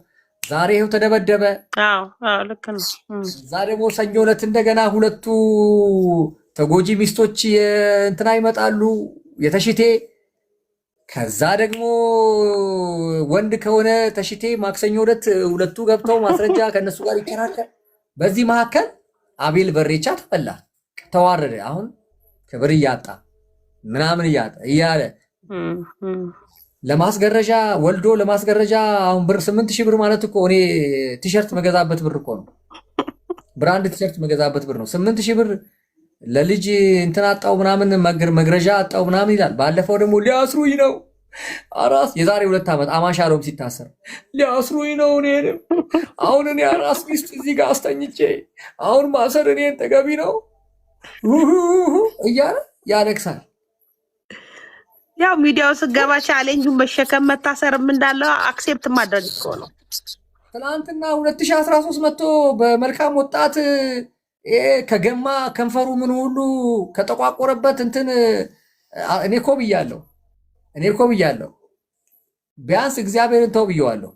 ዛሬ ይኸው ተደበደበ ልክ ነው ዛሬ ደግሞ ሰኞ ዕለት እንደገና 2 ተጎጂ ሚስቶች እንትና ይመጣሉ የተሽቴ ከዛ ደግሞ ወንድ ከሆነ ተሽቴ ማክሰኞ ዕለት 2 ገብተው ማስረጃ ከነሱ ጋር ይከራከር በዚህ መካከል አቤል በሬቻ ተበላ ተዋረደ አሁን ክብር እያጣ ምናምን እያለ ለማስገረጃ ወልዶ ለማስገረጃ አሁን ብር 8000 ብር ማለት እኮ እኔ ቲሸርት መገዛበት ብር እኮ ነው ብራንድ ቲሸርት መገዛበት ብር ነው 8000 ብር ለልጅ እንትን አጣው ምናምን መግረጃ አጣው ምናምን ይላል ባለፈው ደግሞ ሊያስሩኝ ነው አራስ የዛሬ 2 ዓመት አማሻሎም ሲታሰር ሊያስሩኝ ነው እኔንም አሁን እኔ አራስ ሚስት እዚህ ጋር አስተኝቼ አሁን ማሰር እኔን ተገቢ ነው እያለ ያለቅሳል ያው ሚዲያው ስገባ ቻሌንጁን መሸከም መታሰርም እንዳለው አክሴፕት ማድረግ እኮ ነው ትናንትና 2013 መጥቶ በመልካም ወጣት ከገማ ከንፈሩ ምን ሁሉ ከተቋቆረበት እንትን እኔ እኮ ብያለሁ ቢያንስ እግዚአብሔርን ተው ብየዋለሁ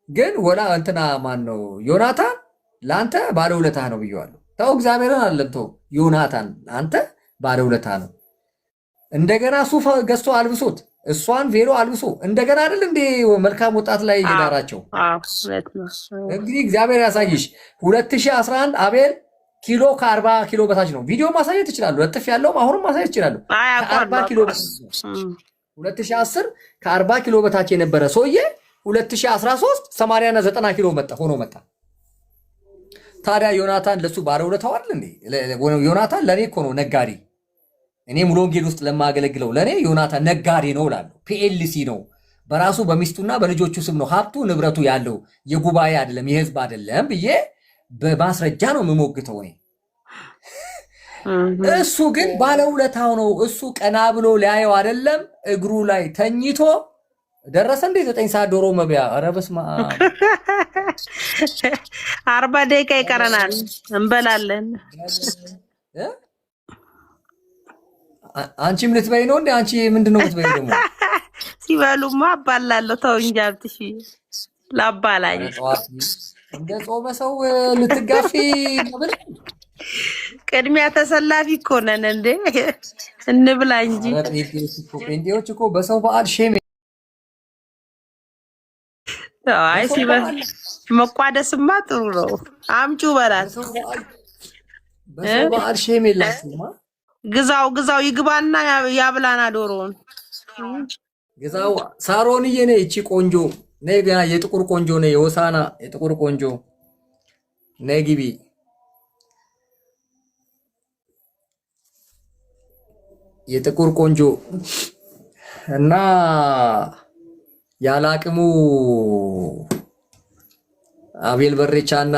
ግን ወላ እንትና ማን ነው ዮናታን ለአንተ ባለውለታህ ነው ብየዋለሁ ተው እግዚአብሔርን አይደለም ተው ዮናታን አንተ ባለውለታህ ነው እንደገና ሱፍ ገዝቶ አልብሶት እሷን ቬሎ አልብሶ እንደገና አይደል እንዴ መልካም ወጣት ላይ ይዳራቸው እንግዲህ እግዚአብሔር ያሳይሽ 2011 አቤል ኪሎ ከ40 ኪሎ በታች ነው ቪዲዮ ማሳየት ይችላል ለጥፍ ያለው አሁንም ማሳየት ይችላል 40 ኪሎ 2010 ከ40 ኪሎ በታች የነበረ ሰውዬ 2013 80 እና 90 ኪሎ መጣ ታዲያ ዮናታን ለሱ ባለውለታው አይደል እንዴ ዮናታን ለኔ እኮ ነው ነጋዴ እኔ ሙሉ ወንጌል ውስጥ ለማገለግለው ለኔ ዮናታን ነጋዴ ነው እላለሁ ፒኤልሲ ነው በራሱ በሚስቱና በልጆቹ ስም ነው ሀብቱ ንብረቱ ያለው የጉባኤ አይደለም የህዝብ አይደለም ብዬ በማስረጃ ነው የምሞግተው እኔ እሱ ግን ባለውለታው ነው እሱ ቀና ብሎ ሊያየው አይደለም እግሩ ላይ ተኝቶ ደረሰ እንዴ 9 ሰዓት ዶሮ መብያ ኧረ በስመ አብ 40 ደቂቃ ይቀረናል እንበላለን አንቺም ልትበይ ነው እንዴ አንቺ ምንድነው ልትበይ ደግሞ ሲበሉማ አባላለሁ ተው እንጂ አብትሽ ላባላኝ እንደ ጾመ ሰው ልትጋፊ ነበር ቅድሚያ ተሰላፊ እኮ ነን እንዴ እንብላ እንጂ ጴንጤዎች እኮ በሰው በዓል ሼም አይ ሲበል መቋደስማ ጥሩ ነው አምጩ በላት በሰው በዓል ሼም የላችሁማ ግዛው ይግባና ያብላና ዶሮውን ግዛው ሳሮንዬ ነይ እቺ ቆንጆ ነይ ገና የጥቁር ቆንጆ ነይ የሆሳና የጥቁር ቆንጆ ነይ ግቢ የጥቁር ቆንጆ እና ያላቅሙ አቤል በሬቻና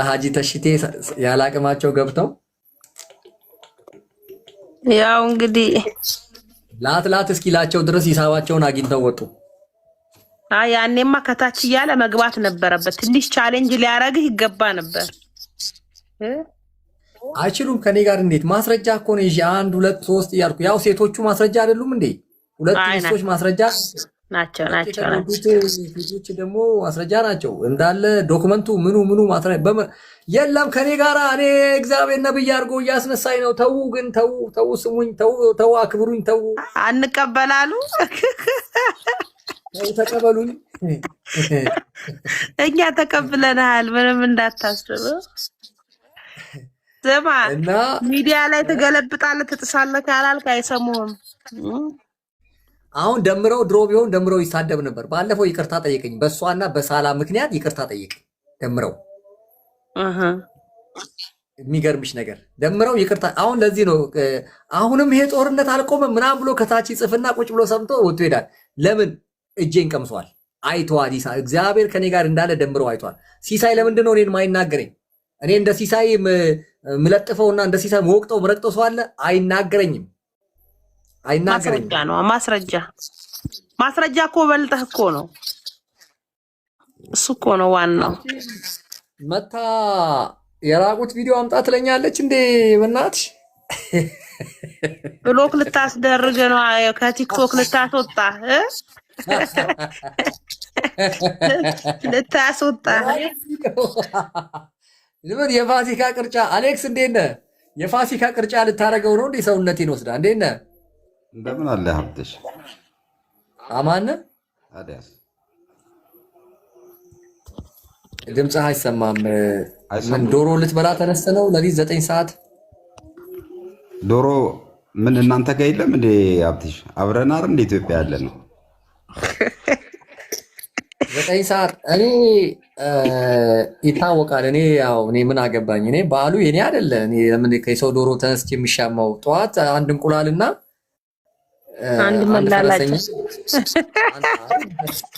ሀጂ ተሽቴ ያላቅማቸው ገብተው ያው እንግዲህ ላት እስኪላቸው ድረስ ሂሳባቸውን አግኝተው ወጡ። ያኔማ ከታች እያለ መግባት ነበረበት። ትንሽ ቻሌንጅ ሊያረግህ ይገባ ነበር። አይችሉም ከኔ ጋር እንዴት ማስረጃ እኮ ነው ይዤ 1 2 3 እያልኩ ያው ሴቶቹ ማስረጃ አይደሉም እንዴ? ሁለት ሴቶች ማስረጃ ናቸው። ሴቶች ደግሞ ማስረጃ ናቸው እንዳለ ዶክመንቱ ምኑ ማስረጃ የለም ከኔ ጋር እኔ እግዚአብሔር ነብይ አድርጎ እያስነሳኝ ነው። ተው ግን ተው ስሙኝ፣ ተው አክብሩኝ፣ ተው አንቀበላሉ፣ ተው ተቀበሉኝ። እኛ ተቀብለናል፣ ምንም እንዳታስብ። ስማ እና ሚዲያ ላይ ትገለብጣለህ፣ ትጥሳለህ ካላልክ አይሰሙህም። አሁን ደምረው ድሮ ቢሆን ደምረው ይሳደብ ነበር። ባለፈው ይቅርታ ጠየቀኝ፣ በሷና በሳላ ምክንያት ይቅርታ ጠየቀኝ ደምረው። የሚገርምሽ ነገር ደምረው ይቅርታ። አሁን ለዚህ ነው አሁንም ይሄ ጦርነት አልቆመም ምናምን ብሎ ከታች ጽፍና ቁጭ ብሎ ሰምቶ ወጥቶ ይሄዳል። ለምን እጄን ቀምሷል፣ አይቷል። እግዚአብሔር ከኔ ጋር እንዳለ ደምረው አይቷል። ሲሳይ ለምንድን ነው እኔን ማይናገረኝ? እኔ እንደ ሲሳይ ምለጥፈውና እንደ ሲሳይ መወቅጠው ምረቅጠው ሰው አለ? አይናገረኝም። ማስረጃ ነው ማስረጃ እኮ በልጠህ እኮ ነው። እሱ እኮ ነው ዋናው። መታ የራቁት ቪዲዮ አምጣ ትለኛለች እንዴ? በእናትሽ ብሎክ ልታስደርግ ነው፣ ከቲክቶክ ልታስወጣ ልታስወጣ። ለምን የፋሲካ ቅርጫ አሌክስ እንዴት ነህ? የፋሲካ ቅርጫ ልታረገው ነው እንዴ? ሰውነቴን ወስዳ እንዴት ነህ? እንደምን አለ ሀብትሽ? አማን ታዲያስ ድምፅህ አይሰማም። ምን ዶሮ ልትበላ ተነስተህ ነው? ለሊት 9 ሰዓት ዶሮ ምን እናንተ ጋር የለም እንዴ ሀብትሽ? አብረን አይደል እንደ ኢትዮጵያ ያለ ነው 9 ሰዓት እኔ ይታወቃል። እኔ ምን አገባኝ? እኔ በዓሉ የኔ አይደለ። እኔ ለምን ከሰው ዶሮ ተነስቼ የሚሻማው? ጠዋት አንድ እንቁላልና አንድ መላላጫ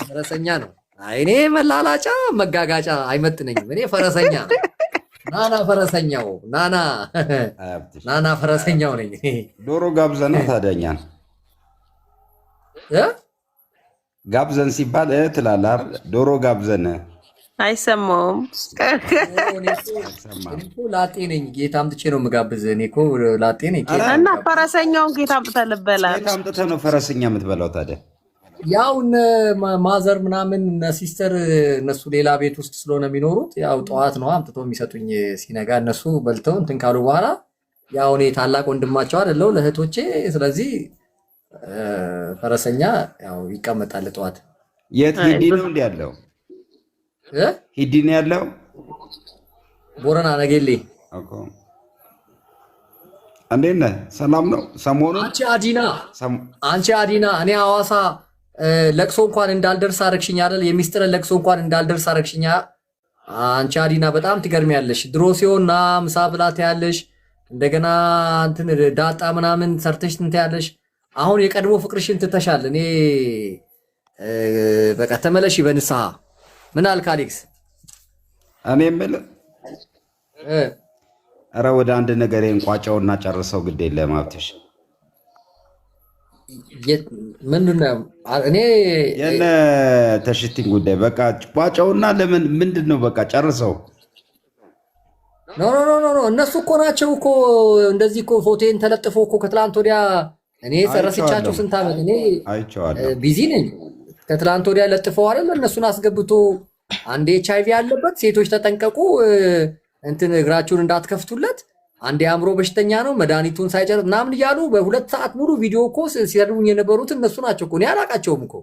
ፈረሰኛ ነው። እኔ መላላጫ መጋጋጫ አይመጥነኝም። እኔ ፈረሰኛ ናና ፈረሰኛው ናና ፈረሰኛው ነኝ። ዶሮ ጋብዘና ታዲያኛል ጋብዘን ሲባል ትላለህ። ዶሮ ጋብዘን አይሰማውም። ላጤ ነኝ። ጌታ አምጥቼ ነው የምጋብዝህ። እኔ እኮ ላጤ ነኝ እና ፈረሰኛውን ጌታ አምጥተህ ልበላ። ጌታ አምጥተህ ነው ፈረሰኛ የምትበላው ታዲያ? ያው እነ ማዘር ምናምን እነ ሲስተር እነሱ ሌላ ቤት ውስጥ ስለሆነ የሚኖሩት ያው ጠዋት ነው አምጥተው የሚሰጡኝ። ሲነጋ እነሱ በልተው እንትን ካሉ በኋላ ያው እኔ ታላቅ ወንድማቸው አይደለሁ ለእህቶቼ። ስለዚህ ፈረሰኛ ያው ይቀመጣል ጠዋት። የት ሂዲ ነው እንዲ ያለው? ሂዲ ነው ያለው ቦረና ነገሌ። እንዴት ነህ? ሰላም ነው? ሰሞኑን አንቺ አዲና እኔ ሐዋሳ ለቅሶ እንኳን እንዳልደርስ አረግሽኝ አይደል? የሚስጥር ለቅሶ እንኳን እንዳልደርስ አረግሽኛ። አንቺ አዲና በጣም ትገርሚያለሽ። ድሮ ሲሆን ና ምሳ ብላት ያለሽ እንደገና እንትን ዳጣ ምናምን ሰርተሽ እንትን ያለሽ። አሁን የቀድሞ ፍቅርሽን ትተሻል። እኔ በቃ ተመለሽ በንስሐ። ምን አልክ አሌክስ? እኔ የምልህ ኧረ ወደ አንድ ነገር እንቋጨውና ጨርሰው። ግድ የለም ሀብትሽ። ምንድነው? እኔ የነ ተሽቲን ጉዳይ በቃ ቋጨውና ለምን ምንድን ነው? በቃ ጨርሰው። ኖ እነሱ እኮ ናቸው እኮ እንደዚህ እኮ ፎቶን ተለጥፎ እኮ ከትላንት ወዲያ እኔ ረስቻቸው ስንት ዓመት እኔ ቢዚ ነኝ። ከትላንት ወዲያ ለጥፈው አይደል እነሱን አስገብቶ አንዴ ኤችአይቪ ያለበት ሴቶች ተጠንቀቁ፣ እንትን እግራችሁን እንዳትከፍቱለት፣ አንዴ አእምሮ በሽተኛ ነው መድኃኒቱን ሳይጨርስ ምናምን እያሉ በ2 ሰዓት ሙሉ ቪዲዮ እኮ ሲያደርጉኝ የነበሩት እነሱ ናቸው እኮ። እኔ አላቃቸውም እኮ።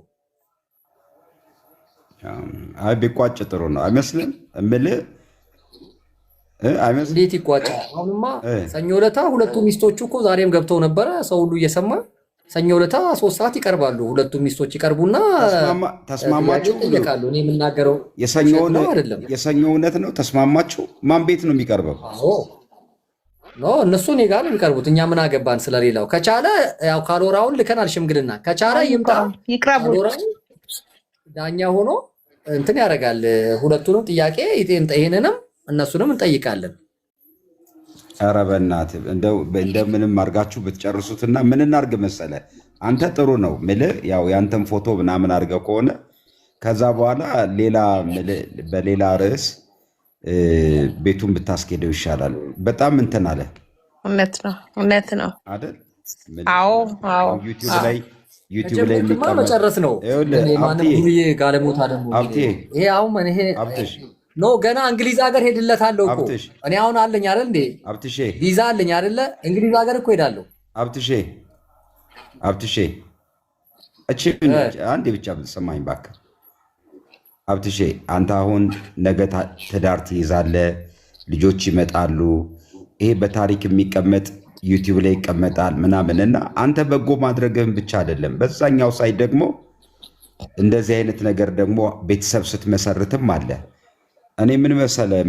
አይ ቢቋጭ ጥሩ ነው አይመስልም? እምልህ አይመስልም? እንዴት ይቋጫል? አሁንማ ሰኞ ዕለታ ሁለቱ ሚስቶቹ እኮ ዛሬም ገብተው ነበረ፣ ሰው ሁሉ እየሰማ ሰኞ ዕለታ 3 ሰዓት ይቀርባሉ። ሁለቱ ሚስቶች ይቀርቡና ተስማማችሁ ይጠየቃሉ። እኔ የምናገረው የሰኞ እውነት ነው። ተስማማችሁ? ማን ቤት ነው የሚቀርበው? ኖ እነሱ እኔ ጋር ነው የሚቀርቡት። እኛ ምን አገባን ስለሌላው። ከቻለ ያው ካሎራውን ልከናል ሽምግልና። ከቻለ ይምጣ ይቅረቡ። ዳኛ ሆኖ እንትን ያደርጋል። ሁለቱንም ጥያቄ ይሄንንም እነሱንም እንጠይቃለን። ኧረ በእናትህ እንደምንም አድርጋችሁ ብትጨርሱትና ምን እናድርግ መሰለ፣ አንተ ጥሩ ነው ምልህ ያው ያንተን ፎቶ ምናምን አድርገህ ከሆነ ከዛ በኋላ በሌላ ርዕስ ቤቱን ብታስኬደው ይሻላል። በጣም እንትን አለ። እውነት ነው አይደል? አዎ ዩቲዩብ ላይ መጨረስ ነው። ማንም ሁዬ ጋለሞታ ደግሞ ይሄ አሁን ይሄ ኖ ገና እንግሊዝ ሀገር ሄድለታለሁ እኮ እኔ አሁን አለኝ አይደል እንዴ ቪዛ አለኝ አይደለ? እንግሊዝ ሀገር እኮ ሄዳለሁ። አብትሼ እቺ አንዴ ብቻ ብትሰማኝ እባክህ። አብትሼ አንተ አሁን ነገ ትዳር ትይዛለህ፣ ልጆች ይመጣሉ። ይሄ በታሪክ የሚቀመጥ ዩቲዩብ ላይ ይቀመጣል ምናምን እና አንተ በጎ ማድረግህን ብቻ አይደለም፣ በዛኛው ሳይድ ደግሞ እንደዚህ አይነት ነገር ደግሞ ቤተሰብ ስትመሰርትም አለ። እኔ ምን መሰለህ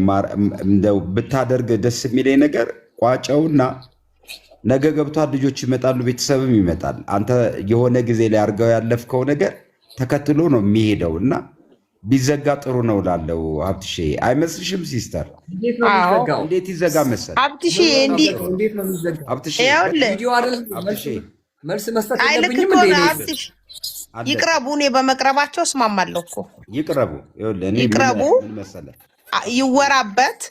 እንደው ብታደርግ ደስ የሚለኝ ነገር ቋጨውና ነገ ገብቷል፣ ልጆች ይመጣሉ፣ ቤተሰብም ይመጣል። አንተ የሆነ ጊዜ ላይ አድርገው ያለፍከው ነገር ተከትሎ ነው የሚሄደው እና ቢዘጋ ጥሩ ነው ላለው ሀብትሼ አይመስልሽም? ሲስተር እንዴት ይዘጋ መሰል ሀብትሼ መልስ መስጠት የለብኝም እንዴ? ይቅረቡ። እኔ በመቅረባቸው እስማማለሁ እኮ ይቅረቡ፣ ይወራበት።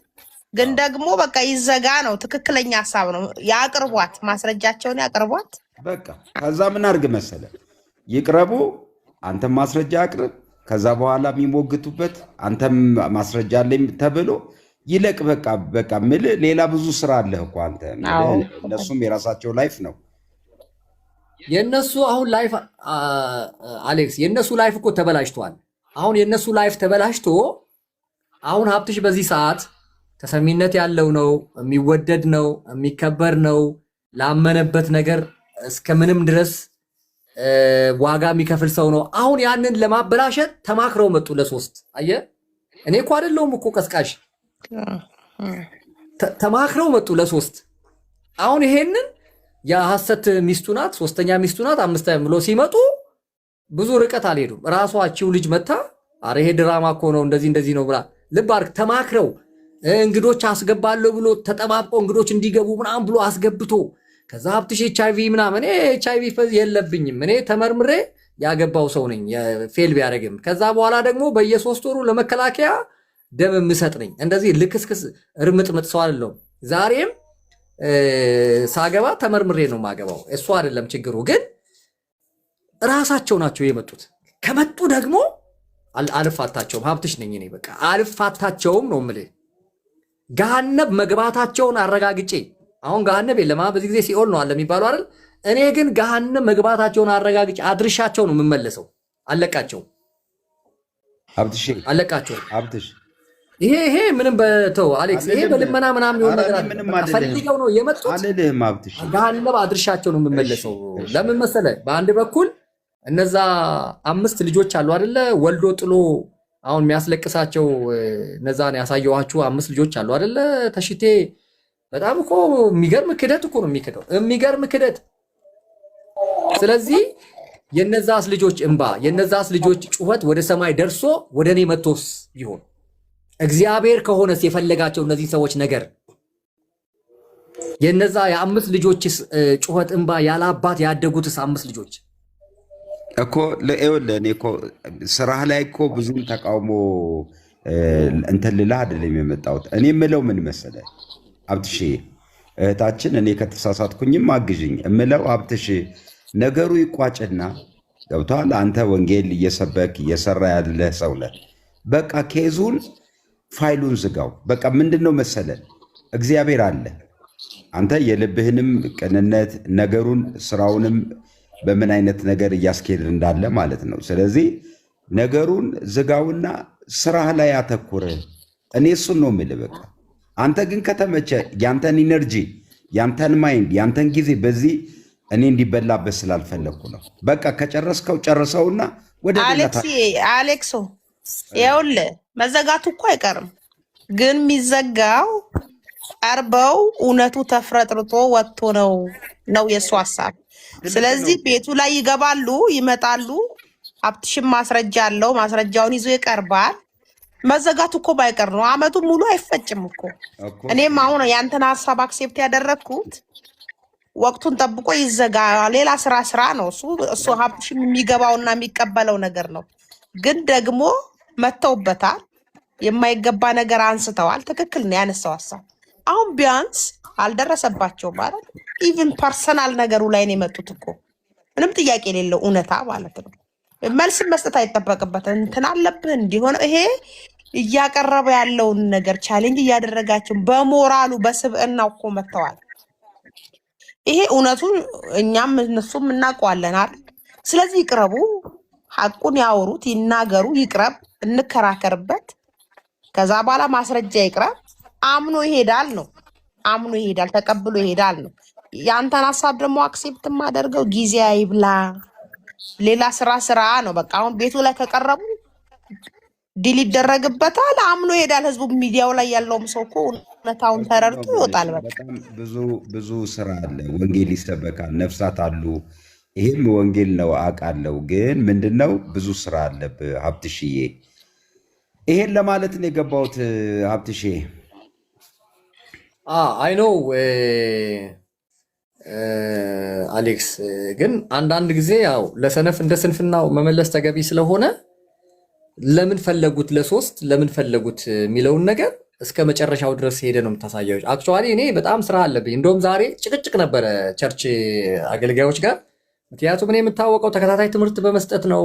ግን ደግሞ በቃ ይዘጋ ነው ትክክለኛ ሀሳብ ነው። ያቅርቧት፣ ማስረጃቸውን ያቅርቧት። በቃ ከዛ ምን አድርግ መሰለ ይቅረቡ፣ አንተም ማስረጃ አቅርብ። ከዛ በኋላ የሚሞግቱበት አንተም ማስረጃ አለኝ ተብሎ ይለቅ። በቃ ምልህ ሌላ ብዙ ስራ አለህ እኮ አንተ። እነሱም የራሳቸው ላይፍ ነው። የነሱ አሁን ላይፍ አሌክስ፣ የነሱ ላይፍ እኮ ተበላሽቷል። አሁን የነሱ ላይፍ ተበላሽቶ አሁን ሀብትሽ በዚህ ሰዓት ተሰሚነት ያለው ነው፣ የሚወደድ ነው፣ የሚከበር ነው። ላመነበት ነገር እስከ ምንም ድረስ ዋጋ የሚከፍል ሰው ነው። አሁን ያንን ለማበላሸት ተማክረው መጡ ለሶስት። አየህ እኔ እኮ አይደለሁም እኮ ቀስቃሽ፣ ተማክረው መጡ ለሶስት። አሁን ይሄንን የሐሰት ሚስቱ ናት፣ ሶስተኛ ሚስቱ ናት፣ አምስተኛ ብሎ ሲመጡ ብዙ ርቀት አልሄዱም። ራሷቸው ልጅ መታ አረ ይሄ ድራማ እኮ ነው እንደዚህ ነው ብላ ልብ አድርግ። ተማክረው እንግዶች አስገባለሁ ብሎ ተጠባብቆ እንግዶች እንዲገቡ ምናምን ብሎ አስገብቶ ከዛ ሀብትሽ ኤችአይቪ ምናምን ኤችአይቪ የለብኝም እኔ ተመርምሬ ያገባው ሰው ነኝ ፌል ቢያደርግም ከዛ በኋላ ደግሞ በየ3 ወሩ ለመከላከያ ደም የምሰጥ ነኝ። እንደዚህ ልክስክስ እርምጥምጥ ሰው አይደለም። ዛሬም ሳገባ ተመርምሬ ነው ማገባው። እሱ አይደለም ችግሩ፣ ግን ራሳቸው ናቸው የመጡት። ከመጡ ደግሞ አልፋታቸውም። ሀብትሽ ነኝ እኔ በቃ አልፋታቸውም ነው የምልህ። ገሃነብ መግባታቸውን አረጋግጬ አሁን ገሃነብ የለማ በዚህ ጊዜ ሲኦል ነው አለ የሚባለው አይደል? እኔ ግን ገሃነብ መግባታቸውን አረጋግጬ አድርሻቸው ነው የምመለሰው። አለቃቸው ሀብትሽ አለቃቸው ሀብትሽ ይሄ ምንም በተው አሌክስ፣ ይሄ በልመና ምናምን የሆነ ነገር ፈልገው ነው የመጡት። አለልህም ሀብትሽ ገሃነብ አድርሻቸው ነው የምመለሰው። ለምን መሰለህ? በአንድ በኩል እነዛ 5 ልጆች አሉ አይደለ? ወልዶ ጥሎ አሁን የሚያስለቅሳቸው እነዛን ያሳየኋችሁ 5 ልጆች አሉ አይደለ? ተሽቴ በጣም እኮ የሚገርም ክደት እኮ ነው የሚክደው፣ የሚገርም ክደት። ስለዚህ የነዛስ ልጆች እንባ የነዛስ ልጆች ጩኸት ወደ ሰማይ ደርሶ ወደ እኔ መጥቶስ ቢሆን እግዚአብሔር ከሆነስ የፈለጋቸው እነዚህ ሰዎች ነገር የነዛ የ5 ልጆች ጩኸት እንባ ያለ አባት ያደጉትስ 5 ልጆች እኮ ለእኔ እኮ ስራህ ላይ እኮ ብዙም ተቃውሞ እንትን ልልህ አይደለም የመጣሁት። እኔ የምለው ምን መሰለህ ሀብትሽ እህታችን፣ እኔ ከተሳሳትኩኝም አግዥኝ እምለው ሀብትሽ ነገሩ ይቋጭና ገብቶሃል። አንተ ወንጌል እየሰበክ እየሰራ ያለ ሰው ነህ። በቃ ኬዙን ፋይሉን ዝጋው። በቃ ምንድነው መሰለህ እግዚአብሔር አለ። አንተ የልብህንም ቅንነት ነገሩን ስራውንም በምን አይነት ነገር እያስኬድ እንዳለ ማለት ነው። ስለዚህ ነገሩን ዝጋውና ስራህ ላይ አተኩር። እኔ እሱን ነው የምልህ። በቃ አንተ ግን ከተመቸ ያንተን ኢነርጂ፣ ያንተን ማይንድ፣ ያንተን ጊዜ በዚህ እኔ እንዲበላበት ስላልፈለግኩ ነው። በቃ ከጨረስከው ጨርሰውና ወደ አሌክሶ ይኸውልህ መዘጋቱ እኮ አይቀርም፣ ግን የሚዘጋው ቀርበው እውነቱ ተፍረጥርጦ ወጥቶ ነው የእሱ ሀሳብ። ስለዚህ ቤቱ ላይ ይገባሉ፣ ይመጣሉ። ሀብትሽም ማስረጃ አለው፣ ማስረጃውን ይዞ ይቀርባል። መዘጋቱ እኮ ባይቀር ነው፣ አመቱን ሙሉ አይፈጭም እኮ። እኔም አሁን ያንተን ሀሳብ አክሴፕት ያደረግኩት ወቅቱን ጠብቆ ይዘጋ፣ ሌላ ስራ ነው እሱ ሀብትሽም የሚገባውና የሚቀበለው ነገር ነው። ግን ደግሞ መተውበታል፣ የማይገባ ነገር አንስተዋል። ትክክል ነው ያነሳው ሀሳብ። አሁን ቢያንስ አልደረሰባቸው ማለት ኢቭን ፐርሰናል ነገሩ ላይ ነው የመጡት እኮ ምንም ጥያቄ የሌለው እውነታ ማለት ነው። መልስ መስጠት አይጠበቅበት እንትን አለብህ እንዲሆነ ይሄ እያቀረበ ያለውን ነገር ቻሌንጅ እያደረጋቸው በሞራሉ በስብዕናው እኮ መጥተዋል። ይሄ እውነቱን እኛም እነሱም እናውቀዋለን አይደል? ስለዚህ ይቅረቡ፣ ሐቁን ያወሩት፣ ይናገሩ፣ ይቅረብ፣ እንከራከርበት። ከዛ በኋላ ማስረጃ ይቅረብ። አምኖ ይሄዳል ነው፣ አምኖ ይሄዳል፣ ተቀብሎ ይሄዳል ነው። ያንተን ሀሳብ ደግሞ አክሴፕት ማደርገው ጊዜ አይብላ፣ ሌላ ስራ ነው። በቃ አሁን ቤቱ ላይ ከቀረቡ ዲል ይደረግበታል፣ አምኖ ይሄዳል። ህዝቡ ሚዲያው ላይ ያለውም ሰው እኮ እውነታውን ተረድቶ ይወጣል። በቃ በጣም ብዙ ስራ አለ። ወንጌል ይሰበካል፣ ነፍሳት አሉ። ይህም ወንጌል ነው አውቃለሁ። ግን ምንድነው ብዙ ስራ አለብህ ሀብትሽዬ። ይሄን ለማለት ነው የገባሁት ሀብትሼ። አይ ኖ አሌክስ፣ ግን አንዳንድ ጊዜ ያው ለሰነፍ እንደ ስንፍናው መመለስ ተገቢ ስለሆነ ለምን ፈለጉት ለሶስት ለምን ፈለጉት የሚለውን ነገር እስከ መጨረሻው ድረስ ሄደ ነው የምታሳየው። አክቹዋሊ እኔ በጣም ስራ አለብኝ። እንደውም ዛሬ ጭቅጭቅ ነበረ ቸርች አገልጋዮች ጋር። ምክንያቱም እኔ የምታወቀው ተከታታይ ትምህርት በመስጠት ነው፣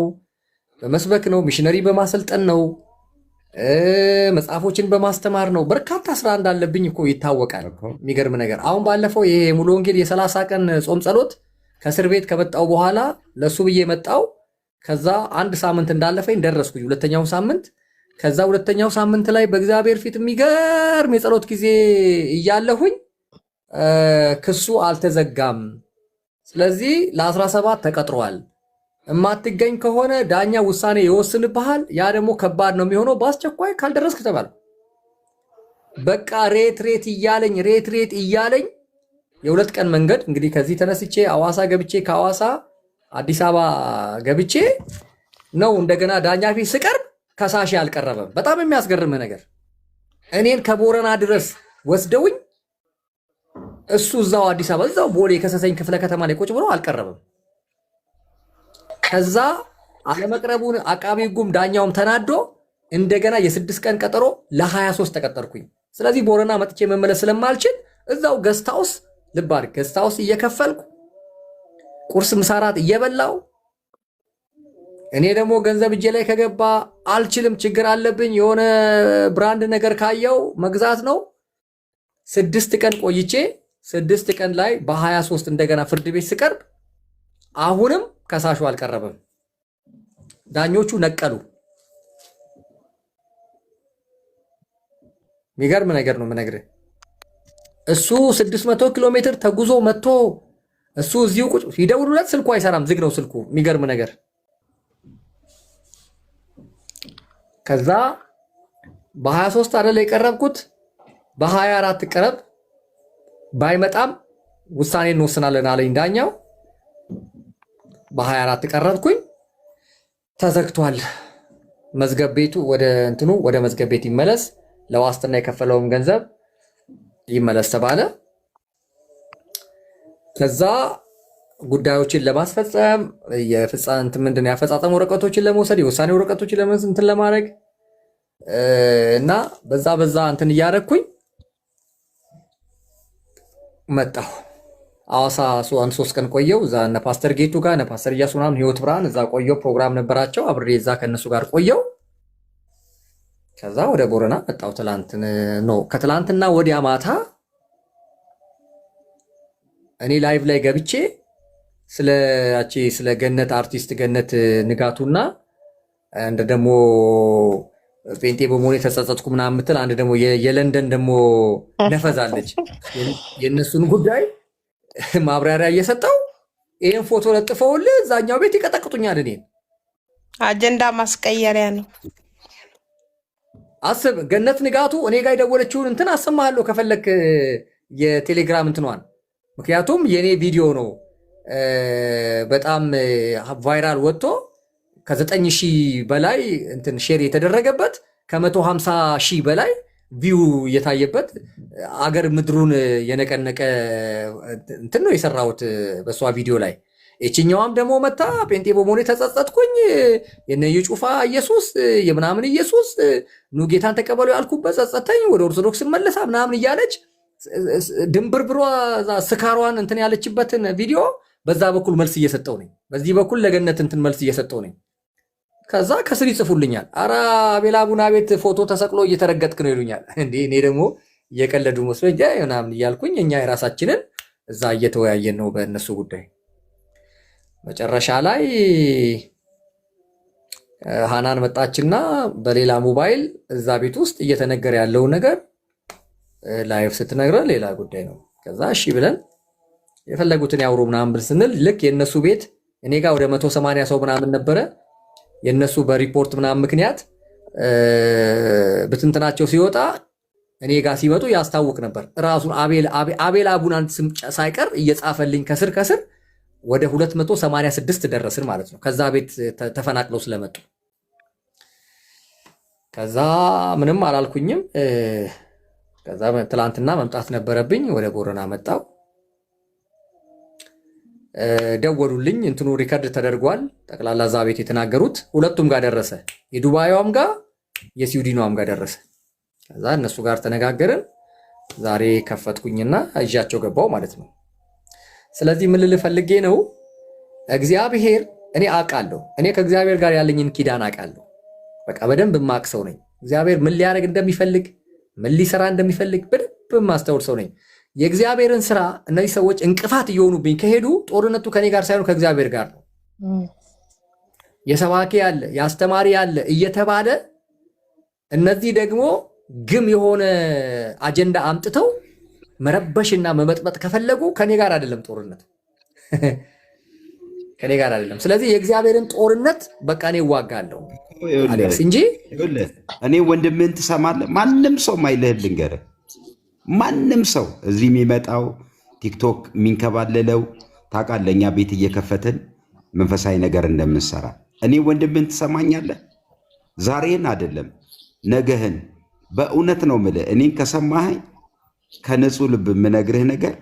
በመስበክ ነው፣ ሚሽነሪ በማሰልጠን ነው፣ መጽሐፎችን በማስተማር ነው። በርካታ ስራ እንዳለብኝ እኮ ይታወቃል። የሚገርም ነገር አሁን ባለፈው ይሄ ሙሉ ወንጌል የ30 ቀን ጾም ጸሎት ከእስር ቤት ከመጣው በኋላ ለሱ ብዬ መጣው። ከዛ አንድ ሳምንት እንዳለፈኝ ደረስኩኝ ሁለተኛው ሳምንት። ከዛ ሁለተኛው ሳምንት ላይ በእግዚአብሔር ፊት የሚገርም የጸሎት ጊዜ እያለሁኝ ክሱ አልተዘጋም፣ ስለዚህ ለ17 ተቀጥሯል፣ እማትገኝ ከሆነ ዳኛ ውሳኔ ይወስንብሃል፣ ያ ደግሞ ከባድ ነው የሚሆነው፣ በአስቸኳይ ካልደረስክ ተባለ። በቃ ሬት እያለኝ የሁለት ቀን መንገድ እንግዲህ ከዚህ ተነስቼ አዋሳ ገብቼ ከአዋሳ አዲስ አበባ ገብቼ ነው እንደገና ዳኛ ፊት ስቀርብ ከሳሽ አልቀረበም። በጣም የሚያስገርም ነገር እኔን ከቦረና ድረስ ወስደውኝ እሱ እዛው አዲስ አበባ እዛው ቦሌ ከሰሰኝ ክፍለ ከተማ ላይ ቁጭ ብሎ አልቀረበም። ከዛ አለመቅረቡን አቃቢ ሕጉም ዳኛውም ተናዶ እንደገና የ6 ቀን ቀጠሮ ለ23 ተቀጠርኩኝ። ስለዚህ ቦረና መጥቼ መመለስ ስለማልችል እዛው ገስታውስ ልባር ገስታውስ እየከፈልኩ ቁርስ ምሳራት እየበላው እኔ ደግሞ ገንዘብ እጄ ላይ ከገባ አልችልም፣ ችግር አለብኝ፣ የሆነ ብራንድ ነገር ካየው መግዛት ነው። 6 ቀን ቆይቼ 6 ቀን ላይ በ23 እንደገና ፍርድ ቤት ስቀርብ አሁንም ከሳሹ አልቀረበም። ዳኞቹ ነቀሉ። የሚገርም ነገር ነው የምነግርህ። እሱ 600 ኪሎ ሜትር ተጉዞ መጥቶ እሱ እዚሁ ቁጭ ሲደውሉለት ስልኩ አይሰራም፣ ዝግ ነው ስልኩ። የሚገርም ነገር። ከዛ በ23 አይደለ የቀረብኩት፣ በ24 ቀረብ ባይመጣም ውሳኔ እንወስናለን አለኝ ዳኛው። በ24 ቀረብኩኝ። ተዘግቷል መዝገብ ቤቱ፣ ወደ መዝገብ ቤት ይመለስ፣ ለዋስትና የከፈለውም ገንዘብ ይመለስ ተባለ። ከዛ ጉዳዮችን ለማስፈጸም የአፈጻጸም ወረቀቶችን ለመውሰድ የውሳኔ ወረቀቶችን እንትን ለማድረግ እና በዛ እንትን እያደረግኩኝ መጣሁ። አዋሳ 3 ቀን ቆየው። እዛ እነ ፓስተር ጌቱ ጋር እነ ፓስተር እያሱ ምናምን ህይወት ብርሃን እዛ ቆየው። ፕሮግራም ነበራቸው፣ አብሬ እዛ ከነሱ ጋር ቆየው። ከዛ ወደ ቦረና መጣሁ። ከትላንትና ወዲያ ማታ እኔ ላይቭ ላይ ገብቼ ስለ ገነት አርቲስት ገነት ንጋቱና እንደ ደግሞ ጴንጤ በመሆኔ ተጸጸትኩ ምናምን የምትል አንድ ደግሞ የለንደን ደግሞ ነፈዛለች። የእነሱን ጉዳይ ማብራሪያ እየሰጠው ይህን ፎቶ ለጥፈውልህ እዛኛው ቤት ይቀጠቅጡኛል። እኔን አጀንዳ ማስቀየሪያ ነው። አስብ። ገነት ንጋቱ እኔ ጋር የደወለችውን እንትን አሰማሃለሁ ከፈለክ የቴሌግራም እንትኗን። ምክንያቱም የኔ ቪዲዮ ነው በጣም ቫይራል ወጥቶ ከ9,000 በላይ እንትን ሼር የተደረገበት ከ150,000 በላይ ቪው የታየበት አገር ምድሩን የነቀነቀ እንትን ነው የሰራሁት በሷ ቪዲዮ ላይ። እቺኛዋም ደግሞ መታ ጴንጤ በመሆኔ ተጸጸትኩኝ የነ የጩፋ ኢየሱስ የምናምን ኢየሱስ ኑ ጌታን ተቀበሉ ያልኩበት ጸጸተኝ ወደ ኦርቶዶክስ መለሳ ምናምን እያለች ድንብርብሯ ስካሯን እንትን ያለችበትን ቪዲዮ በዛ በኩል መልስ እየሰጠው ነኝ፣ በዚህ በኩል ለገነት እንትን መልስ እየሰጠው ነኝ። ከዛ ከስር ይጽፉልኛል፣ አራ አቤል አቡና ቤት ፎቶ ተሰቅሎ እየተረገጥክ ነው ይሉኛል። እንዴ እኔ ደግሞ እየቀለዱ መስሎኝ ምናምን እያልኩኝ እኛ የራሳችንን እዛ እየተወያየን ነው በእነሱ ጉዳይ። መጨረሻ ላይ ሃናን መጣችና በሌላ ሞባይል እዛ ቤት ውስጥ እየተነገረ ያለው ነገር ላይቭ ስትነግረን ሌላ ጉዳይ ነው። ከዛ እሺ ብለን የፈለጉትን ያውሩ ምናምን ብል ስንል ልክ የነሱ ቤት እኔ ጋር ወደ 180 ሰው ምናምን ነበረ። የነሱ በሪፖርት ምናምን ምክንያት ብትንትናቸው ሲወጣ እኔ ጋር ሲመጡ ያስታውቅ ነበር። ራሱን አቤል አቡናን ስም ሳይቀር እየጻፈልኝ ከስር ወደ 286 ደረስን ማለት ነው። ከዛ ቤት ተፈናቅለው ስለመጡ ከዛ ምንም አላልኩኝም። ከዛ ትላንትና መምጣት ነበረብኝ፣ ወደ ቦረና መጣው። ደወሉልኝ፣ እንትኑ ሪከርድ ተደርጓል። ጠቅላላ እዛ ቤት የተናገሩት ሁለቱም ጋር ደረሰ። የዱባይዋም ጋር የስዊድኗም ጋር ደረሰ። ከዛ እነሱ ጋር ተነጋገርን። ዛሬ ከፈትኩኝና እጃቸው ገባው ማለት ነው። ስለዚህ ምን ልል ፈልጌ ነው፣ እግዚአብሔር እኔ አውቃለሁ፣ እኔ ከእግዚአብሔር ጋር ያለኝን ኪዳን አውቃለሁ። በቃ በደንብ የማውቅ ሰው ነኝ። እግዚአብሔር ምን ሊያደርግ እንደሚፈልግ ምን ሊሰራ እንደሚፈልግ በደንብ የማስተውል ሰው ነኝ። የእግዚአብሔርን ስራ እነዚህ ሰዎች እንቅፋት እየሆኑብኝ ከሄዱ ጦርነቱ ከኔ ጋር ሳይሆን ከእግዚአብሔር ጋር ነው። የሰባኪ ያለ የአስተማሪ ያለ እየተባለ እነዚህ ደግሞ ግም የሆነ አጀንዳ አምጥተው መረበሽና መመጥመጥ ከፈለጉ ከኔ ጋር አይደለም ጦርነት ከኔ ጋር አይደለም። ስለዚህ የእግዚአብሔርን ጦርነት በቃ እኔ እዋጋለሁ እንጂ እኔ ወንድምህን ትሰማለህ። ማንም ሰው ማይልህ ልንገርህ፣ ማንም ሰው እዚህ የሚመጣው ቲክቶክ የሚንከባለለው ታውቃለህ፣ እኛ ቤት እየከፈትን መንፈሳዊ ነገር እንደምንሰራ። እኔ ወንድምህን ትሰማኛለህ። ዛሬን አይደለም ነገህን በእውነት ነው የምልህ። እኔን ከሰማኸኝ ከንጹህ ልብ የምነግርህ ነገር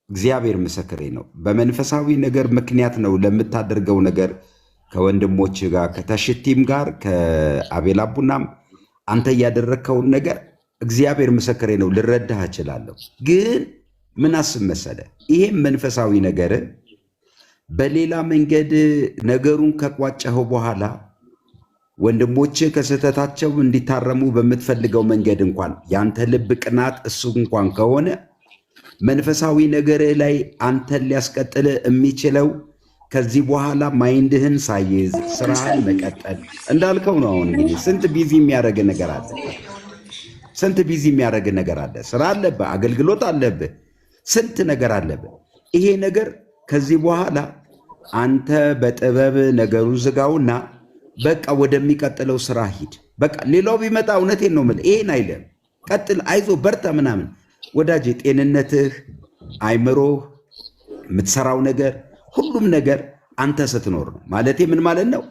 እግዚአብሔር ምስክሬ ነው። በመንፈሳዊ ነገር ምክንያት ነው ለምታደርገው ነገር ከወንድሞች ጋር ከተሽቲም ጋር ከአቤል አቡናም አንተ እያደረግከውን ነገር እግዚአብሔር ምስክሬ ነው፣ ልረዳህ እችላለሁ። ግን ምን አስብ መሰለህ፣ ይሄም መንፈሳዊ ነገር በሌላ መንገድ ነገሩን ከቋጨኸው በኋላ ወንድሞች ከስህተታቸው እንዲታረሙ በምትፈልገው መንገድ እንኳን ያንተ ልብ ቅናት እሱ እንኳን ከሆነ መንፈሳዊ ነገር ላይ አንተን ሊያስቀጥል የሚችለው ከዚህ በኋላ ማይንድህን ሳይዝ ስራህን መቀጠል እንዳልከው ነው። አሁን እንግዲህ ስንት ቢዚ የሚያደርግ ነገር አለ፣ ስንት ቢዚ የሚያደርግ ነገር አለ። ስራ አለብህ፣ አገልግሎት አለብህ፣ ስንት ነገር አለብህ። ይሄ ነገር ከዚህ በኋላ አንተ በጥበብ ነገሩን ዝጋውና በቃ ወደሚቀጥለው ስራ ሂድ። በቃ ሌላው ቢመጣ እውነቴን ነው የምልህ ይሄን አይልም፣ ቀጥል፣ አይዞ፣ በርታ ምናምን። ወዳጄ ጤንነትህ፣ አይምሮህ፣ የምትሰራው ነገር ሁሉም ነገር አንተ ስትኖር ነው። ማለቴ ምን ማለት ነው?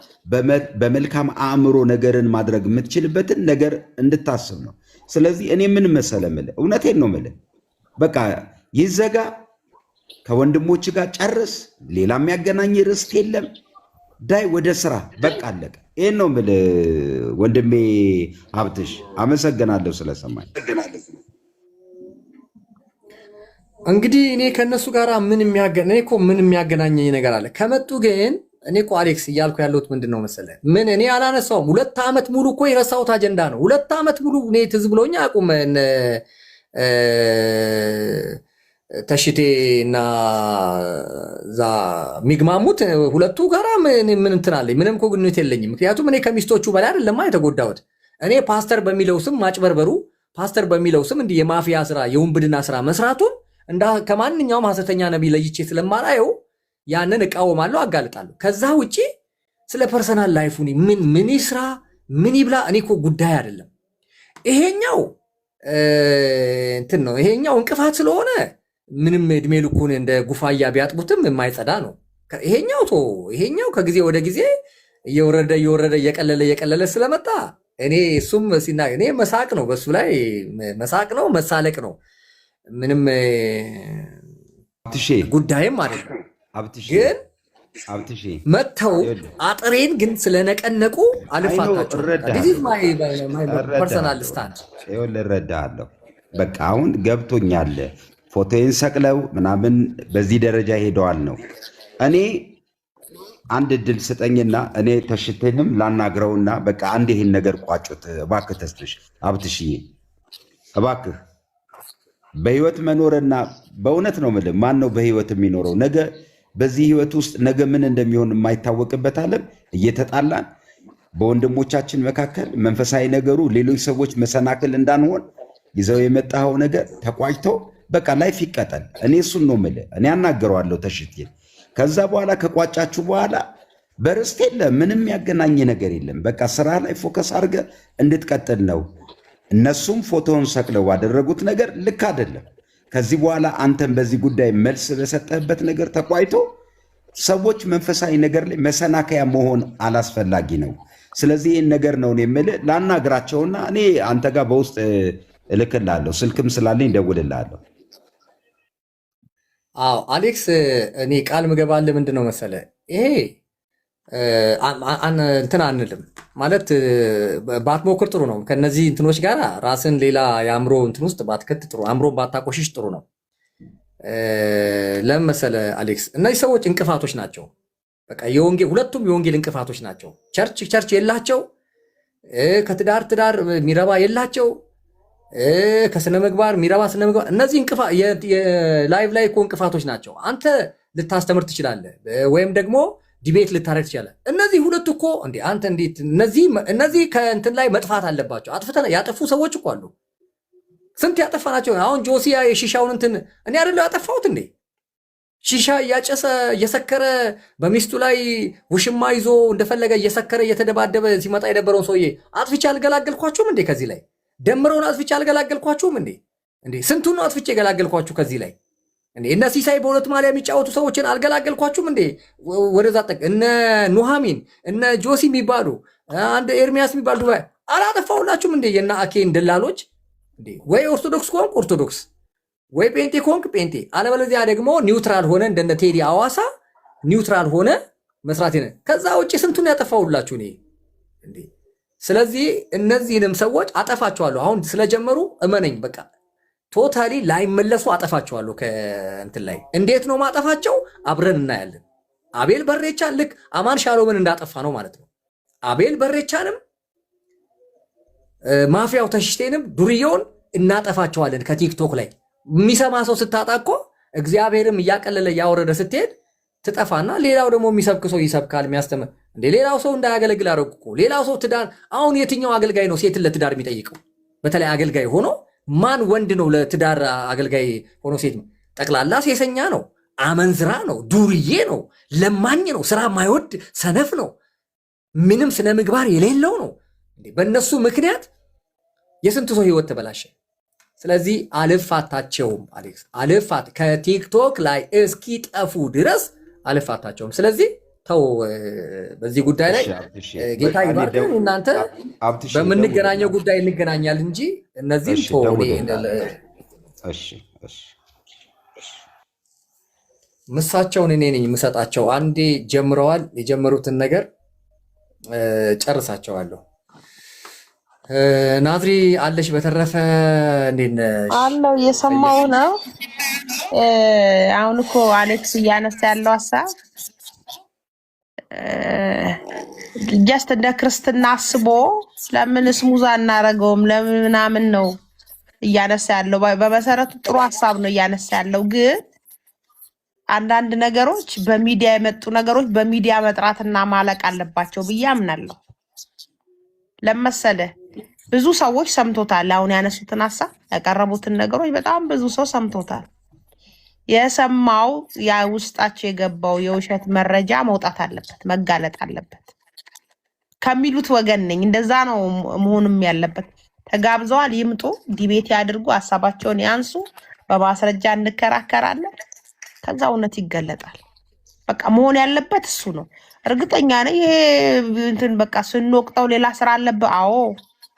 በመልካም አእምሮ ነገርን ማድረግ የምትችልበትን ነገር እንድታስብ ነው። ስለዚህ እኔ ምን መሰለህ የምልህ እውነቴን ነው የምልህ በቃ ይዘጋ፣ ከወንድሞች ጋር ጨርስ፣ ሌላ የሚያገናኝ ርስት የለም፣ ዳይ ወደ ስራ በቃ አለቀ። ይህን ነው የምልህ ወንድሜ ሀብትሽ። አመሰግናለሁ ስለሰማኝ። እንግዲህ እኔ ከነሱ ጋር ምን የሚያገናኘኝ ነገር አለ? ከመጡ ግን እኔ እኮ አሌክስ እያልኩ ያለሁት ምንድን ነው መሰለህ፣ ምን እኔ አላነሳውም። 2 ዓመት ሙሉ እኮ የረሳሁት አጀንዳ ነው። 2 ዓመት ሙሉ እኔ ትዝ ብሎኝ አቁም ተሽቴ እና ዛ ሚግማሙት ሁለቱ ጋራ ምን እንትን አለኝ? ምንም እኮ ግንኙነት የለኝም። ምክንያቱም እኔ ከሚስቶቹ በላይ አይደለማ የተጎዳሁት። እኔ ፓስተር በሚለው ስም ማጭበርበሩ ፓስተር በሚለው ስም እንዲህ የማፊያ ስራ የውንብድና ስራ መስራቱን ከማንኛውም ሐሰተኛ ነብይ ለይቼ ስለማላየው ያንን እቃወማለሁ፣ አጋልጣለሁ። ከዛ ውጪ ስለ ፐርሰናል ላይፉ ምን ይስራ ምን ይብላ እኔ እኮ ጉዳይ አይደለም። ይሄኛው እንትን ነው። ይሄኛው እንቅፋት ስለሆነ ምንም እድሜ ልኩን እንደ ጉፋያ ቢያጥቡትም የማይጸዳ ነው። ይሄኛው ከጊዜ ወደ ጊዜ እየወረደ እየቀለለ ስለመጣ እኔ እሱም ሲናገር እኔ መሳቅ ነው፣ በሱ ላይ መሳቅ ነው፣ መሳለቅ ነው። ምንም ጉዳይም አይደለም። ግን መተው አጥሬን ግን ስለነቀነቁ አልፋታቸው። ፐርሰናል ስታንድ እረዳለሁ። በቃ አሁን ገብቶኛል። ፎቶዬን ሰቅለው ምናምን በዚህ ደረጃ ሄደዋል ነው። እኔ አንድ እድል ስጠኝና እኔ ተሽቴንም ላናግረውና በቃ አንድ ይህን ነገር ቋጩት እባክህ። ተስፍሽ አብትሽዬ እባክህ በህይወት መኖርና በእውነት ነው የምልህ፣ ማን ነው በህይወት የሚኖረው? ነገ በዚህ ህይወት ውስጥ ነገ ምን እንደሚሆን የማይታወቅበት ዓለም እየተጣላን በወንድሞቻችን መካከል መንፈሳዊ ነገሩ ሌሎች ሰዎች መሰናክል እንዳንሆን ይዘው የመጣኸው ነገር ተቋጭቶ በቃ ላይፍ ይቀጠል። እኔ እሱን ነው የምልህ። እኔ አናገረዋለሁ ተሽቴን። ከዛ በኋላ ከቋጫችሁ በኋላ በርስት የለ ምንም ያገናኝ ነገር የለም። በቃ ስራ ላይ ፎከስ አድርገ እንድትቀጥል ነው። እነሱም ፎቶውን ሰቅለው ባደረጉት ነገር ልክ አይደለም። ከዚህ በኋላ አንተም በዚህ ጉዳይ መልስ በሰጠህበት ነገር ተቋይቶ ሰዎች መንፈሳዊ ነገር ላይ መሰናከያ መሆን አላስፈላጊ ነው። ስለዚህ ይህን ነገር ነው የምልህ። ላናግራቸውና እኔ አንተ ጋር በውስጥ እልክልሃለሁ፣ ስልክም ስላለኝ እደውልልሃለሁ። አዎ አሌክስ፣ እኔ ቃል ምገባልህ ምንድን ነው መሰለህ፣ ይሄ እንትን አንልም ማለት ባትሞክር ጥሩ ነው። ከነዚህ እንትኖች ጋር ራስን ሌላ የአእምሮ እንትን ውስጥ ባትከት ጥሩ፣ አእምሮን ባታቆሽሽ ጥሩ ነው። ለምን መሰለህ አሌክስ፣ እነዚህ ሰዎች እንቅፋቶች ናቸው። በቃ ሁለቱም የወንጌል እንቅፋቶች ናቸው። ቸርች የላቸው፣ ከትዳር የሚረባ የላቸው፣ ከስነ ምግባር የሚረባ ስነ ምግባር። እነዚህ የላይቭ ላይ እኮ እንቅፋቶች ናቸው። አንተ ልታስተምር ትችላለህ፣ ወይም ደግሞ ዲቤት ልታረግ ትችላለህ። እነዚህ ሁለቱ እኮ እንዴ አንተ እንዴት እነዚህ ከእንትን ላይ መጥፋት አለባቸው። አጥፍተን ያጠፉ ሰዎች እኮ አሉ። ስንት ያጠፋናቸው። አሁን ጆሲያ የሺሻውን እንትን እኔ አይደለሁ ያጠፋሁት እንዴ? ሺሻ እያጨሰ እየሰከረ በሚስቱ ላይ ውሽማ ይዞ እንደፈለገ እየሰከረ እየተደባደበ ሲመጣ የነበረውን ሰውዬ አጥፍቼ አልገላገልኳችሁም እንዴ? ከዚህ ላይ ደምረውን አጥፍቼ አልገላገልኳችሁም እንዴ? ስንቱን ነው አጥፍቼ ገላገልኳችሁ ከዚህ ላይ እንዴ? እነ ሲሳይ በሁለት ማሊያ የሚጫወቱ ሰዎችን አልገላገልኳችሁም እንዴ? ወደዛ እነ ኑሃሚን እነ ጆሲ የሚባሉ አንድ ኤርሚያስ የሚባሉ ዱባይ አላጠፋሁላችሁም እንዴ? የና አኬን ደላሎች እንዴ! ወይ ኦርቶዶክስ ኮንክ ኦርቶዶክስ፣ ወይ ጴንጤ ኮንክ ጴንጤ፣ አለበለዚያ ደግሞ ኒውትራል ሆነ እንደነ ቴዲ አዋሳ ኒውትራል ሆነ መስራት ነው። ከዛ ውጪ ስንቱን ያጠፋሁላችሁ እኔ እንዴ? ስለዚህ እነዚህንም ሰዎች አጠፋቸዋለሁ። አሁን ስለጀመሩ እመነኝ በቃ ቶታሊ ላይመለሱ አጠፋቸዋለሁ። ከእንትን ላይ እንዴት ነው ማጠፋቸው? አብረን እናያለን። አቤል በሬቻን ልክ አማን ሻሎምን እንዳጠፋ ነው ማለት ነው። አቤል በሬቻንም ማፊያው ተሽቴንም ዱርዬውን እናጠፋቸዋለን። ከቲክቶክ ላይ የሚሰማ ሰው ስታጣ እኮ እግዚአብሔርም እያቀለለ እያወረደ ስትሄድ ትጠፋና ሌላው ደግሞ የሚሰብክ ሰው ይሰብካል፣ የሚያስተምር እንደ ሌላው ሰው እንዳያገለግል አደረጉ እኮ። ሌላው ሰው ትዳር አሁን የትኛው አገልጋይ ነው ሴትን ለትዳር የሚጠይቀው? በተለይ አገልጋይ ሆኖ ማን ወንድ ነው ለትዳር አገልጋይ ሆኖ ሴት? ጠቅላላ ሴሰኛ ነው፣ አመንዝራ ነው፣ ዱርዬ ነው፣ ለማኝ ነው፣ ስራ ማይወድ ሰነፍ ነው፣ ምንም ስነ ምግባር የሌለው ነው። በእነሱ ምክንያት የስንቱ ሰው ህይወት ተበላሸ። ስለዚህ አልፋታቸውም አሌክስ፣ ከቲክቶክ ላይ እስኪጠፉ ድረስ አልፋታቸውም። ስለዚህ ተው፣ በዚህ ጉዳይ ላይ ጌታ ይባርክ። እናንተ በምንገናኘው ጉዳይ እንገናኛል እንጂ እነዚህም ምሳቸውን እኔ ነኝ የምሰጣቸው። አንዴ ጀምረዋል፣ የጀመሩትን ነገር ጨርሳቸዋለሁ። ናዝሪ አለሽ? በተረፈ እንዴት ነሽ? አለው እየሰማው ነው። አሁን እኮ አሌክስ እያነሳ ያለው ሀሳብ ጀስት እንደ ክርስትና አስቦ ለምን ስሙዛ እናረገውም ለምን ምናምን ነው እያነሳ ያለው። በመሰረቱ ጥሩ ሀሳብ ነው እያነሳ ያለው። ግን አንዳንድ ነገሮች በሚዲያ የመጡ ነገሮች በሚዲያ መጥራትና ማለቅ አለባቸው ብዬ አምናለሁ። ለመሰለ ብዙ ሰዎች ሰምቶታል። አሁን ያነሱትን ሀሳብ ያቀረቡትን ነገሮች በጣም ብዙ ሰው ሰምቶታል። የሰማው ያ ውስጣቸው የገባው የውሸት መረጃ መውጣት አለበት፣ መጋለጥ አለበት ከሚሉት ወገን ነኝ። እንደዛ ነው መሆንም ያለበት። ተጋብዘዋል፣ ይምጡ፣ ዲቤት ያድርጉ፣ ሀሳባቸውን ያንሱ፣ በማስረጃ እንከራከራለን። ከዛ እውነት ይገለጣል። በቃ መሆን ያለበት እሱ ነው። እርግጠኛ ነኝ ይሄ እንትን በቃ ስንወቅጠው ሌላ ስራ አለብህ። አዎ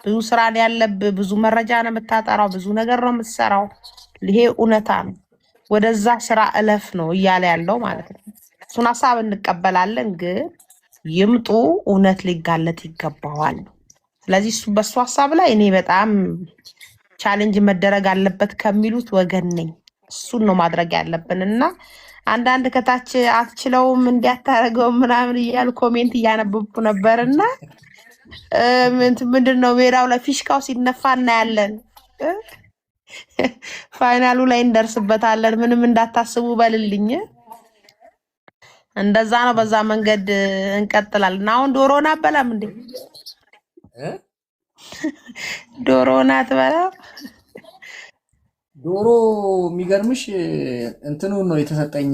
ብዙ ስራ ነው ያለብህ፣ ብዙ መረጃ ነው የምታጠራው፣ ብዙ ነገር ነው የምትሰራው። ይሄ እውነታ ነው። ወደዛ ስራ እለፍ ነው እያለ ያለው ማለት ነው። እሱን ሀሳብ እንቀበላለን፣ ግን ይምጡ፣ እውነት ሊጋለጥ ይገባዋል። ስለዚህ እሱ በሱ ሀሳብ ላይ እኔ በጣም ቻሌንጅ መደረግ አለበት ከሚሉት ወገን ነኝ። እሱን ነው ማድረግ ያለብን እና አንዳንድ ከታች አትችለውም እንዲያታረገው ምናምን እያሉ ኮሜንት እያነበብኩ ነበርና ምንድን ነው ሜዳው ላይ ፊሽካው ሲነፋ እናያለን። ፋይናሉ ላይ እንደርስበታለን። ምንም እንዳታስቡ በልልኝ። እንደዛ ነው። በዛ መንገድ እንቀጥላለን። አሁን ዶሮና አትበላም እንዴ? ዶሮና አትበላም? ዶሮ የሚገርምሽ እንትኑ ነው የተሰጠኝ።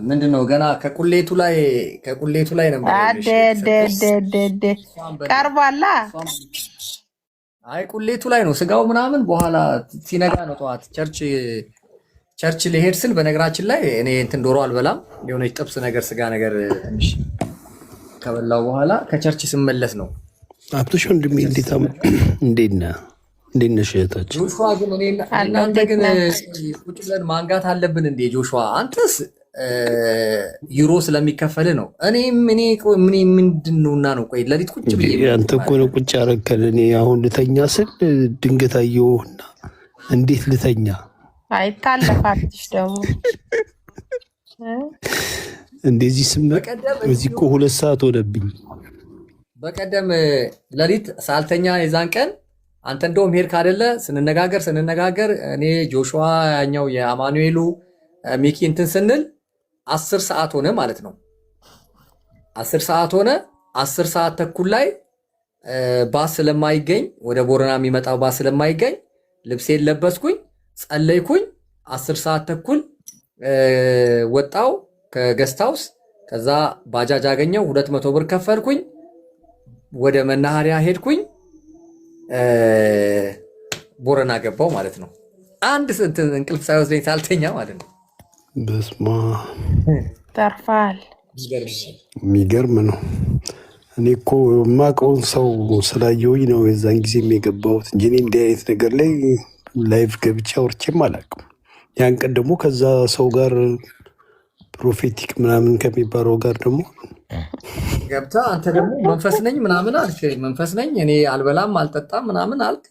ምንድነው ገና ከቁሌቱ ላይ ነው ቀርቧላ። አይ ቁሌቱ ላይ ነው ስጋው ምናምን። በኋላ ሲነጋ ነው ጠዋት ቸርች ልሄድ ስል፣ በነገራችን ላይ እኔ እንትን ዶሮ አልበላም። የሆነች ጥብስ ነገር ስጋ ነገር ትንሽ ከበላው በኋላ ከቸርች ስመለስ ነው። አብቶሽ ወንድሜ እንዴት ነሽ እህታችን? ጆሹዋ ግን እናንተ ግን ቁጭ ብለን ማንጋት አለብን እንዴ? ጆሹዋ አንተስ ዩሮ ስለሚከፈል ነው። እኔ ምንድን ነውና ነው? ቆይ ለሊት ቁጭ ብዬ አንተ እኮ ነው ቁጭ ያረከል። እኔ አሁን ልተኛ ስል ድንገት አየሁና እንዴት ልተኛ? አይታለፋትሽ ደግሞ እንደዚህ ስመጣ እዚህ እኮ 2 ሰዓት ሆነብኝ። በቀደም ለሊት ሳልተኛ የዛን ቀን አንተ እንደውም ሄድክ አይደለ? ስንነጋገር እኔ ጆሹዋ ያኛው የአማኑኤሉ ሚኪ እንትን ስንል 10 ሰዓት ሆነ ማለት ነው። 10 ሰዓት ሆነ። 10 ሰዓት ተኩል ላይ ባስ ስለማይገኝ ወደ ቦረና የሚመጣው ባስ ስለማይገኝ ልብሴን ለበስኩኝ፣ ጸለይኩኝ። 10 ሰዓት ተኩል ወጣው ከገስት ሃውስ። ከዛ ባጃጅ አገኘው፣ 200 ብር ከፈልኩኝ፣ ወደ መናኸሪያ ሄድኩኝ፣ ቦረና ገባው ማለት ነው። አንድ እንቅልፍ ሳይወስደኝ ሳልተኛ ማለት ነው። በስማ ተርፋል። የሚገርም ነው። እኔ እኮ የማውቀውን ሰው ስላየሁኝ ነው የዛን ጊዜ የገባሁት እንጂ እኔ እንዲህ አይነት ነገር ላይ ላይቭ ገብቼ አውርቼም አላውቅም። ያን ቀን ደግሞ ከዛ ሰው ጋር ፕሮፌቲክ ምናምን ከሚባለው ጋር ደግሞ ገብታ አንተ ደግሞ መንፈስ ነኝ ምናምን አልክ። መንፈስ ነኝ እኔ አልበላም አልጠጣም ምናምን አልክ።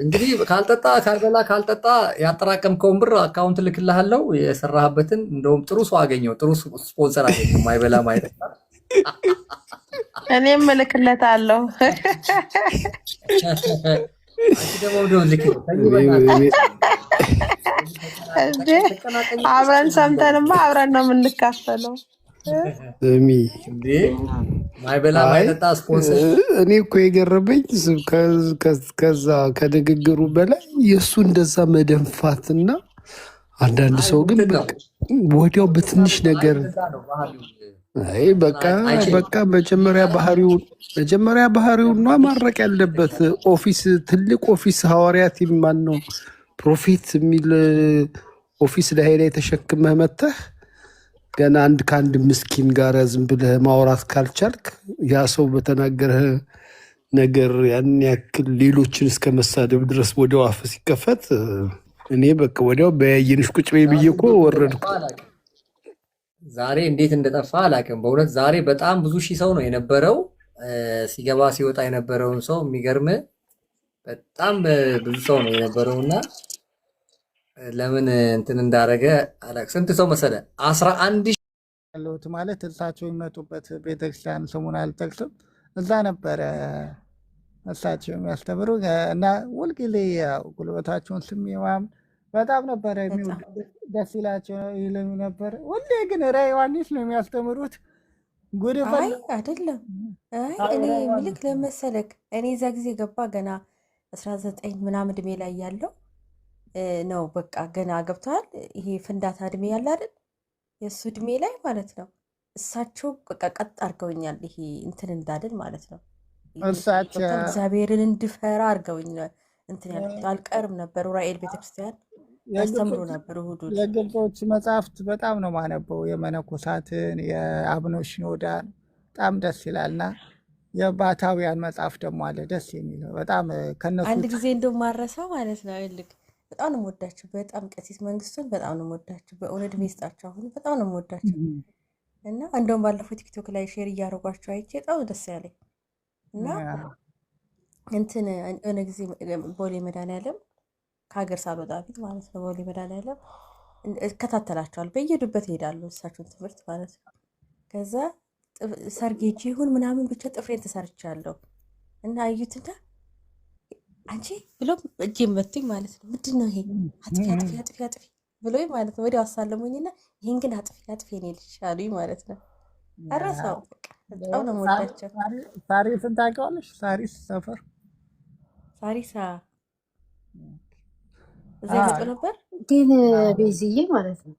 እንግዲህ ካልጠጣ ያጠራቀምከውን ብር አካውንት ልክልሃለሁ የሰራህበትን። እንደውም ጥሩ ሰው አገኘው፣ ጥሩ ስፖንሰር አገኘው። ማይበላ ማይጠጣ እኔም እልክለታለሁ። አብረን ሰምተንማ አብረን ነው የምንካፈለው። ማይበላ ማይጠጣ ስፖንሰር። እኔ እኮ የገረመኝ ከዛ ከንግግሩ በላይ የእሱ እንደዛ መደንፋትና አንዳንድ ሰው ግን ወዲያው በትንሽ ነገር አይ በቃ መጀመሪያ ባህሪውን ነው ማድረቅ ያለበት። ኦፊስ ትልቅ ኦፊስ ሐዋርያት ማን ነው ፕሮፌት የሚል ኦፊስ ላይ ተሸክመህ መተህ ገና ከአንድ ምስኪን ጋር ዝም ብለህ ማውራት ካልቻልክ ያ ሰው በተናገረህ ነገር ያን ያክል ሌሎችን እስከ መሳደብ ድረስ ወዲያው አፍ ሲከፈት እኔ በቃ ወዲያው በያየንሽ ቁጭ በይ ብዬ እኮ ወረድኩ። ዛሬ እንዴት እንደጠፋ አላውቅም። በእውነት ዛሬ በጣም ብዙ ሺህ ሰው ነው የነበረው። ሲገባ ሲወጣ የነበረውን ሰው የሚገርም በጣም ብዙ ሰው ነው የነበረውና ለምን እንትን እንዳረገ አላውቅም። ስንት ሰው መሰለ? 11 ያለሁት ማለት እሳቸው የሚመጡበት ቤተክርስቲያን ስሙን አልጠቅስም። እዛ ነበረ እሳቸው የሚያስተምሩ እና ሁልጊዜ ጉልበታቸውን ስሜ በጣም ነበረ ደስ ይላቸው ይለኝ ነበር። ሁሌ ግን ራዕየ ዮሐንስ ነው የሚያስተምሩት። ጉድ አይ አይደለም። አይ እኔ ምልክ ለመሰለክ እኔ እዛ ጊዜ ገባ ገና 19 ምናምን እድሜ ላይ ያለው ነው። በቃ ገና ገብቷል። ይሄ ፍንዳታ እድሜ ያለ አይደል? የእሱ እድሜ ላይ ማለት ነው። እሳቸው በቃ ቀጥ አድርገውኛል። ይሄ እንትን እንዳልን ማለት ነው። እሳቸው እግዚአብሔርን እንድፈራ አድርገውኝ እንትን ያልኩት አልቀርም ነበር። ኡራኤል ቤተክርስቲያን ያስተምሩ ነበር እሑድ። የግብጾች መጽሐፍት በጣም ነው ማነበው። የመነኮሳትን የአቡነ ሽኖዳን በጣም ደስ ይላልና የባታውያን መጽሐፍ ደግሞ አለ ደስ የሚለው በጣም ከነሱ አንድ ጊዜ እንደው ማረሳው ማለት ነው። ይልክ በጣም ነው የምወዳቸው። በጣም ቀሲስ መንግስቱን በጣም ነው የምወዳቸው። በእውነት ቤስጣቸው አሁን በጣም ነው የምወዳቸው እና እንደውም ባለፈው ቲክቶክ ላይ ሼር እያደረጓቸው አይቼ በጣም ደስ ያለኝ እና እንትን የሆነ ጊዜ ቦሌ መድኃኒዓለም ከሀገር ሳልወጣ ፊት ማለት ነው ቦሌ መድኃኒዓለም እከታተላቸዋል። በየሄዱበት እሄዳለሁ እሳቸውን ትምህርት ማለት ነው። ከዛ ሰርጌጂ ይሁን ምናምን ብቻ ጥፍሬን ተሰርቻለሁ እና አዩትና አንቺ ብሎ እጄ መቱኝ ማለት ነው። ምንድን ነው ይሄ? አጥፊ አጥፊ አጥፊ አጥፊ ብሎኝ ማለት ነው። ወዲያው አሳለሙኝና ይህን ግን አጥፊ አጥፊ እኔ ልጅ አሉኝ ማለት ነው። አረሳው በቃ በጣም ነው የምወዳቸው። ሳሪስን ታውቂዋለሽ? ሳሪስ ሰፈር ሳሪሳ እዛ ይመጡ ነበር። ግን ቤዝዬ ማለት ነው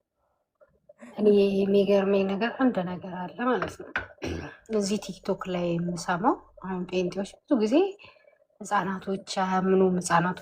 እኔ የሚገርመኝ ነገር አንድ ነገር አለ ማለት ነው። እዚህ ቲክቶክ ላይ የምሰማው አሁን ጴንጤዎች ብዙ ጊዜ ህጻናቶች አያምኑም ህጻናቶች